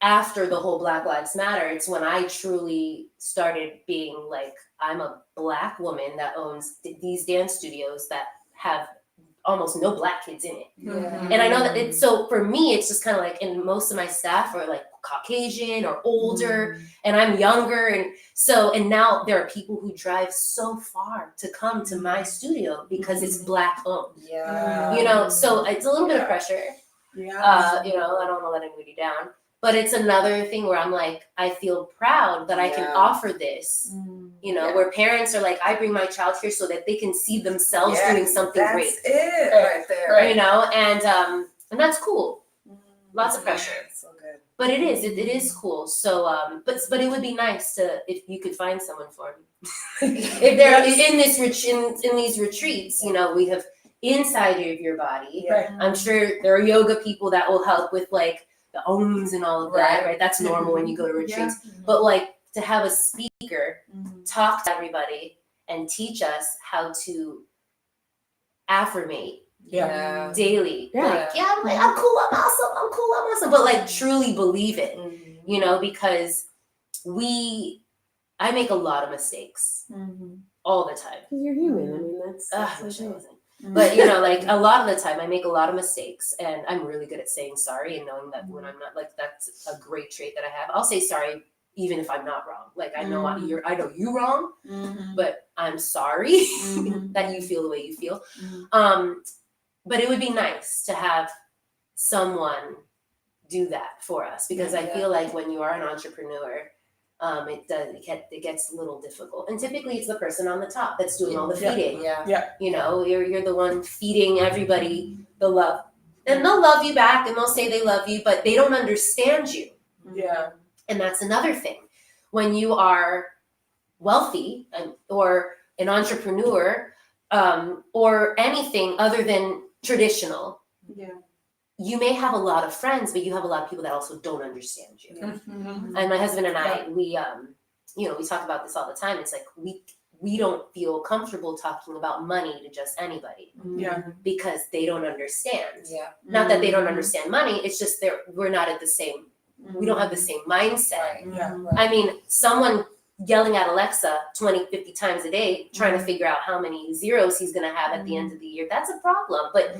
Speaker 2: after the whole Black Lives Matter, it's when I truly started being like, I'm a Black woman that owns these dance studios that have almost no Black kids in it. And I know that it's, so for me, it's just kind of like, and most of my staff are like Caucasian or older, and I'm younger. And so, and now there are people who drive so far to come to my studio because it's Black owned. You know, so it's a little bit of pressure. You know, I don't want to let anybody down. But it's another thing where I'm like, I feel proud that I can offer this, you know, where parents are like, I bring my child here so that they can see themselves doing something great.
Speaker 4: That's it right there.
Speaker 2: You know, and that's cool. Lots of pressure.
Speaker 4: So good.
Speaker 2: But it is cool. So, but it would be nice if you could find someone for me. If they're in these retreats, you know, we have inside of your body.
Speaker 3: Right.
Speaker 2: I'm sure there are yoga people that will help with like the ohms and all of that, right? That's normal when you go to retreats. But like to have a speaker talk to everybody and teach us how to affirmate daily. Like, I'm cool, I'm awesome. But like truly believe it, you know, because I make a lot of mistakes all the time.
Speaker 6: Because you're human. I mean, that's
Speaker 2: I wish I wasn't. But you know, like a lot of the time I make a lot of mistakes, and I'm really good at saying sorry and knowing that when I'm not, like, that's a great trait that I have. I'll say sorry even if I'm not wrong. Like I know I know you wrong, but I'm sorry that you feel the way you feel. But it would be nice to have someone do that for us, because I feel like when you are an entrepreneur, it gets a little difficult, and typically it's the person on the top that's doing all the feeding. You know, you're the one feeding everybody the love, and they'll love you back, and they'll say they love you, but they don't understand you. And that's another thing. When you are wealthy or an entrepreneur, or anything other than traditional, you may have a lot of friends, but you have a lot of people that also don't understand you. And my husband and I, we talk about this all the time. It's like we don't feel comfortable talking about money to just anybody, because they don't understand. Not that they don't understand money. It's just we're not at the same. We don't have the same mindset. I mean, someone yelling at Alexa 20, 50 times a day, trying to figure out how many zeros he's going to have at the end of the year. That's a problem, but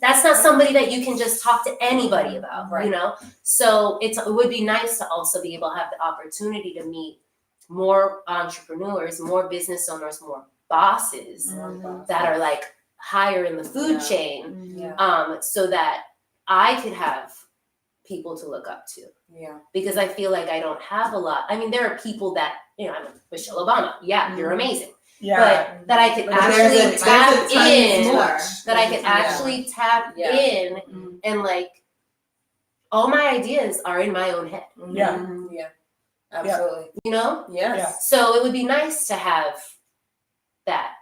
Speaker 2: that's not somebody that you can just talk to anybody about, you know? So it would be nice to also be able to have the opportunity to meet more entrepreneurs, more business owners, more bosses that are like higher in the food chain, so that I could have people to look up to. Because I feel like I don't have a lot. I mean, there are people that, you know, I'm Michelle Obama. You're amazing. But that I could actually tap in, and like all my ideas are in my own head.
Speaker 4: Absolutely.
Speaker 2: You know?
Speaker 4: Yes.
Speaker 2: So it would be nice to have that.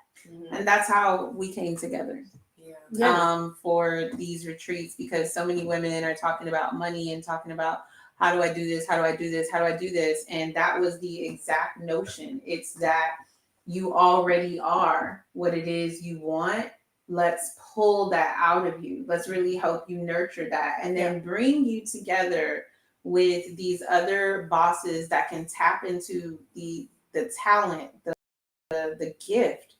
Speaker 1: And that's how we came together. For these retreats, because so many women are talking about money and talking about how do I do this, how do I do this, how do I do this, and that was the exact notion. It's that you already are what it is you want. Let's pull that out of you. Let's really help you nurture that, and then bring you together with these other bosses that can tap into the talent, the gift,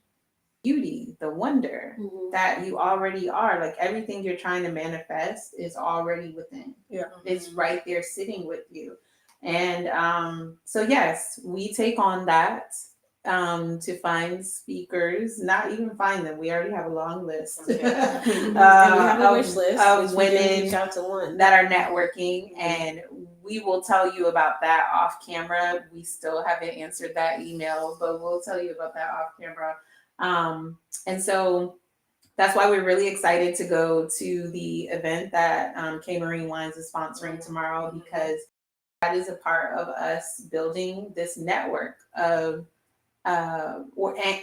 Speaker 1: beauty, the wonder that you already are. Like everything you're trying to manifest is already within.
Speaker 3: Yeah.
Speaker 1: It's right there sitting with you. And so yes, we take on that to find speakers, not even find them. We already have a long list
Speaker 6: And we have a wish list
Speaker 1: of
Speaker 6: which we can
Speaker 1: women
Speaker 6: reach out to one.
Speaker 1: that are networking, and we will tell you about that off camera. We still haven't answered that email, but we'll tell you about that off camera. And so that's why we're really excited to go to the event that K Marine Wines is sponsoring tomorrow, because that is a part of us building this network of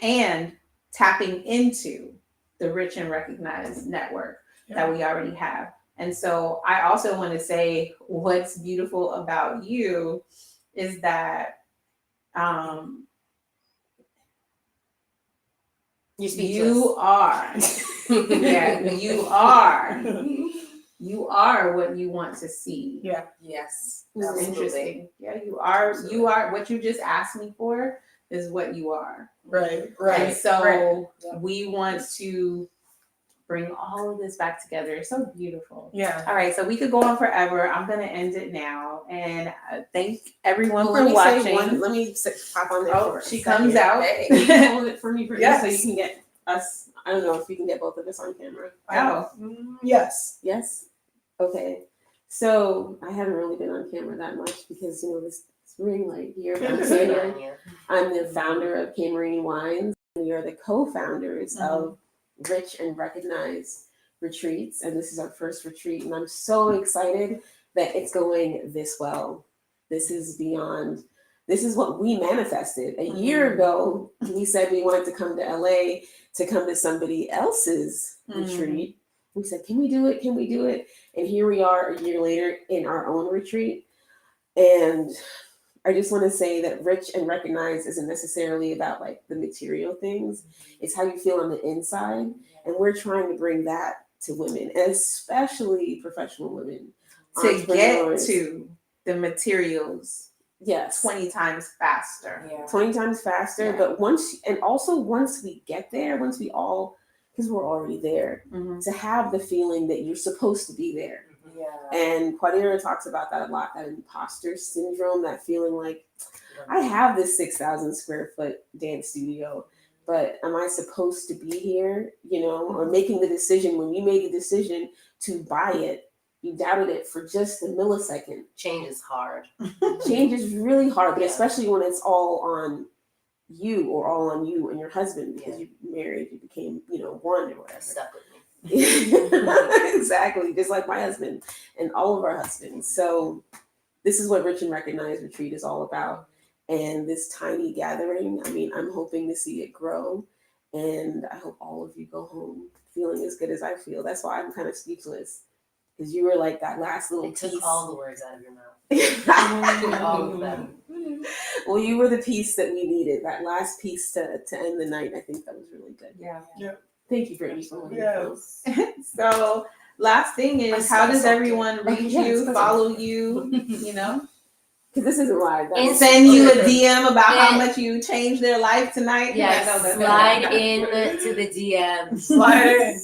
Speaker 1: and tapping into the rich and recognized network that we already have. And so I also want to say what's beautiful about you is that you are you are what you want to see.
Speaker 3: Yeah.
Speaker 4: Yes.
Speaker 1: It's
Speaker 4: Absolutely.
Speaker 1: interesting. Yeah, you are what you just asked me for is what you are.
Speaker 3: Right.
Speaker 1: And so
Speaker 4: Yeah.
Speaker 1: we want to bring all of this back together. It's so beautiful.
Speaker 3: Yeah.
Speaker 1: All right, so we could go on forever. I'm going to end it now. And thank everyone
Speaker 6: Well,
Speaker 1: for watching.
Speaker 6: let me pop on there.
Speaker 1: Oh,
Speaker 6: for a
Speaker 1: she
Speaker 6: second.
Speaker 1: comes out.
Speaker 4: Hey.
Speaker 6: Can you hold it for me, Brittany,
Speaker 3: Yes.
Speaker 6: so you can get us. I don't know if you can get both of us on camera.
Speaker 1: Oh.
Speaker 3: Yes.
Speaker 6: Yes. Okay. So I haven't really been on camera that much because this ring right here. But I'm saying I'm the founder of K Marine Wines. We are the co-founders of Rich and Recognized Retreats, and this is our first retreat, and I'm so excited that it's going this well. This is beyond. This is what we manifested a year ago. We said we wanted to come to LA to come to somebody else's retreat. We said, can we do it? Can we do it? And here we are a year later in our own retreat. And I just want to say that Rich and Recognized isn't necessarily about like the material things. It's how you feel on the inside. And we're trying to bring that to women, and especially professional women.
Speaker 1: To get
Speaker 6: entrepreneurs.
Speaker 1: to the materials
Speaker 6: Yes.
Speaker 1: 20 times faster.
Speaker 4: Yeah.
Speaker 6: 20 times faster.
Speaker 1: Yeah.
Speaker 6: But once we get there, once we all, because we're already there, to have the feeling that you're supposed to be there.
Speaker 4: Yeah.
Speaker 6: And Quadira talks about that a lot, that imposter syndrome, that feeling like I have this 6,000 square foot dance studio, but am I supposed to be here? Or making the decision, when you made the decision to buy it, you doubted it for just a millisecond.
Speaker 2: Change is hard.
Speaker 6: Change is really hard, but
Speaker 2: Yeah.
Speaker 6: especially when it's all on you or all on you and your husband, because you married, you became, one or whatever.
Speaker 2: Stuck with me.
Speaker 6: Exactly, just like my husband and all of our husbands. So this is what Rich and Recognized Retreat is all about. And this tiny gathering, I'm hoping to see it grow. And I hope all of you go home feeling as good as I feel. That's why I'm kind of speechless. Because you were like that last little
Speaker 2: It took
Speaker 6: piece.
Speaker 2: all the words out of your mouth. All of them.
Speaker 6: Well, you were the piece that we needed. That last piece to end the night. I think that was really good.
Speaker 1: Yeah.
Speaker 6: Thank you, Brittany, for letting me
Speaker 3: Yes.
Speaker 1: So last thing is, how does everyone reach you, follow you,
Speaker 6: Because this isn't live.
Speaker 2: It's-
Speaker 1: send you a DM about how much you changed their life tonight?
Speaker 2: Yes,
Speaker 1: Yeah, I know that.
Speaker 2: slide in to the DMs.
Speaker 3: Slide in.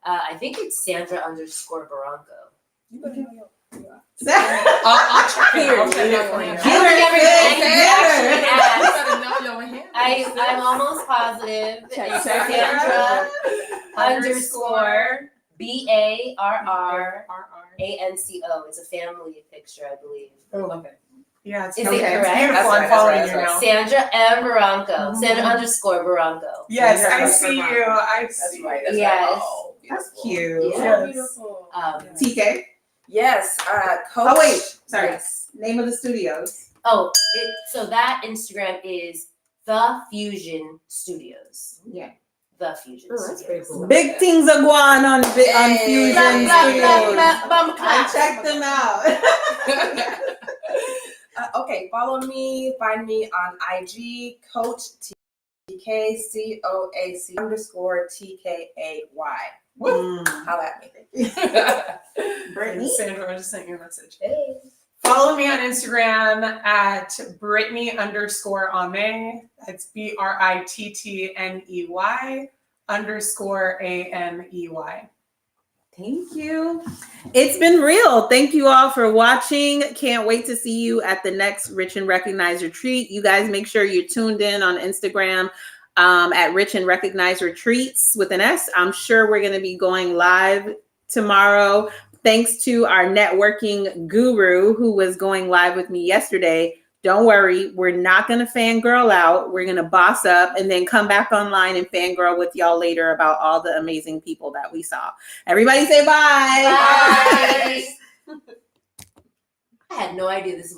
Speaker 2: I think it's Sandra _Baranco.
Speaker 4: You better know your-
Speaker 3: I'll check it. I'll check it
Speaker 6: Here.
Speaker 3: for you.
Speaker 2: I would never actually
Speaker 4: You
Speaker 2: ask.
Speaker 4: better know your hand.
Speaker 2: I'm almost positive.
Speaker 6: Check
Speaker 2: It's
Speaker 6: Sandra.
Speaker 2: Sandra _BARRANCO. It's a family picture, I believe.
Speaker 3: Oh,
Speaker 4: Okay.
Speaker 3: yeah, it's
Speaker 2: Is it
Speaker 3: okay. It's
Speaker 2: correct?
Speaker 3: beautiful.
Speaker 4: That's
Speaker 3: I'm following
Speaker 4: right,
Speaker 3: you
Speaker 4: that's
Speaker 3: now.
Speaker 2: Sandra M. Baranco. Sandra _Baranco.
Speaker 3: Yes, I
Speaker 4: That's
Speaker 3: see
Speaker 4: right.
Speaker 3: you. I
Speaker 4: That's
Speaker 3: see
Speaker 4: right.
Speaker 3: you.
Speaker 4: That's
Speaker 2: Yes.
Speaker 4: right. Oh,
Speaker 1: That's
Speaker 4: beautiful.
Speaker 1: cute.
Speaker 2: Yeah.
Speaker 3: Yes.
Speaker 4: Beautiful.
Speaker 1: TK.
Speaker 4: Yes. Coach.
Speaker 1: Oh wait, sorry.
Speaker 2: Yes.
Speaker 1: Name of the studios.
Speaker 2: Oh, so that Instagram is The Fusion Studios.
Speaker 1: Yeah.
Speaker 2: The Fusion
Speaker 6: Oh, that's pretty
Speaker 2: Studios.
Speaker 6: cool.
Speaker 1: Big things are going on
Speaker 4: Hey.
Speaker 1: Fusion
Speaker 2: Blah, blah, blah,
Speaker 1: Studios.
Speaker 2: blah, bum
Speaker 1: I
Speaker 2: clap.
Speaker 1: checked them out.
Speaker 4: Okay, follow me. Find me on IG, Coach TK COAC _TKAY.
Speaker 1: Mm.
Speaker 4: Holla at me.
Speaker 1: Brittany.
Speaker 3: Sandra, I just sent you a message.
Speaker 4: Hey.
Speaker 3: Follow me on Instagram at Brittney_Amey. That's BRITTNEY_AMEY.
Speaker 1: Thank you. It's been real. Thank you all for watching. Can't wait to see you at the next Rich and Recognize Retreat. You guys make sure you're tuned in on Instagram at Rich and Recognize Retreats with an S. I'm sure we're going to be going live tomorrow. Thanks to our networking guru who was going live with me yesterday. Don't worry, we're not going to fangirl out. We're going to boss up and then come back online and fangirl with y'all later about all the amazing people that we saw. Everybody say bye.
Speaker 2: Bye. I had no idea this was